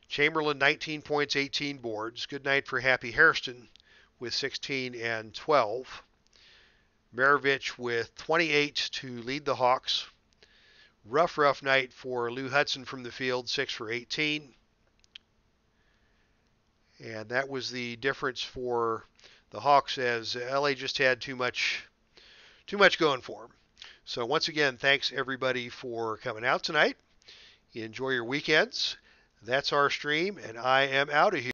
Chamberlain 19 points, 18 boards. Good night for Happy Hairston with 16 and 12. Maravich with 28 to lead the Hawks. Rough night for Lou Hudson from the field, 6 for 18. And that was the difference for the Hawks, as LA just had too much going for them. So once again, thanks everybody for coming out tonight. Enjoy your weekends. That's our stream, and I am out of here.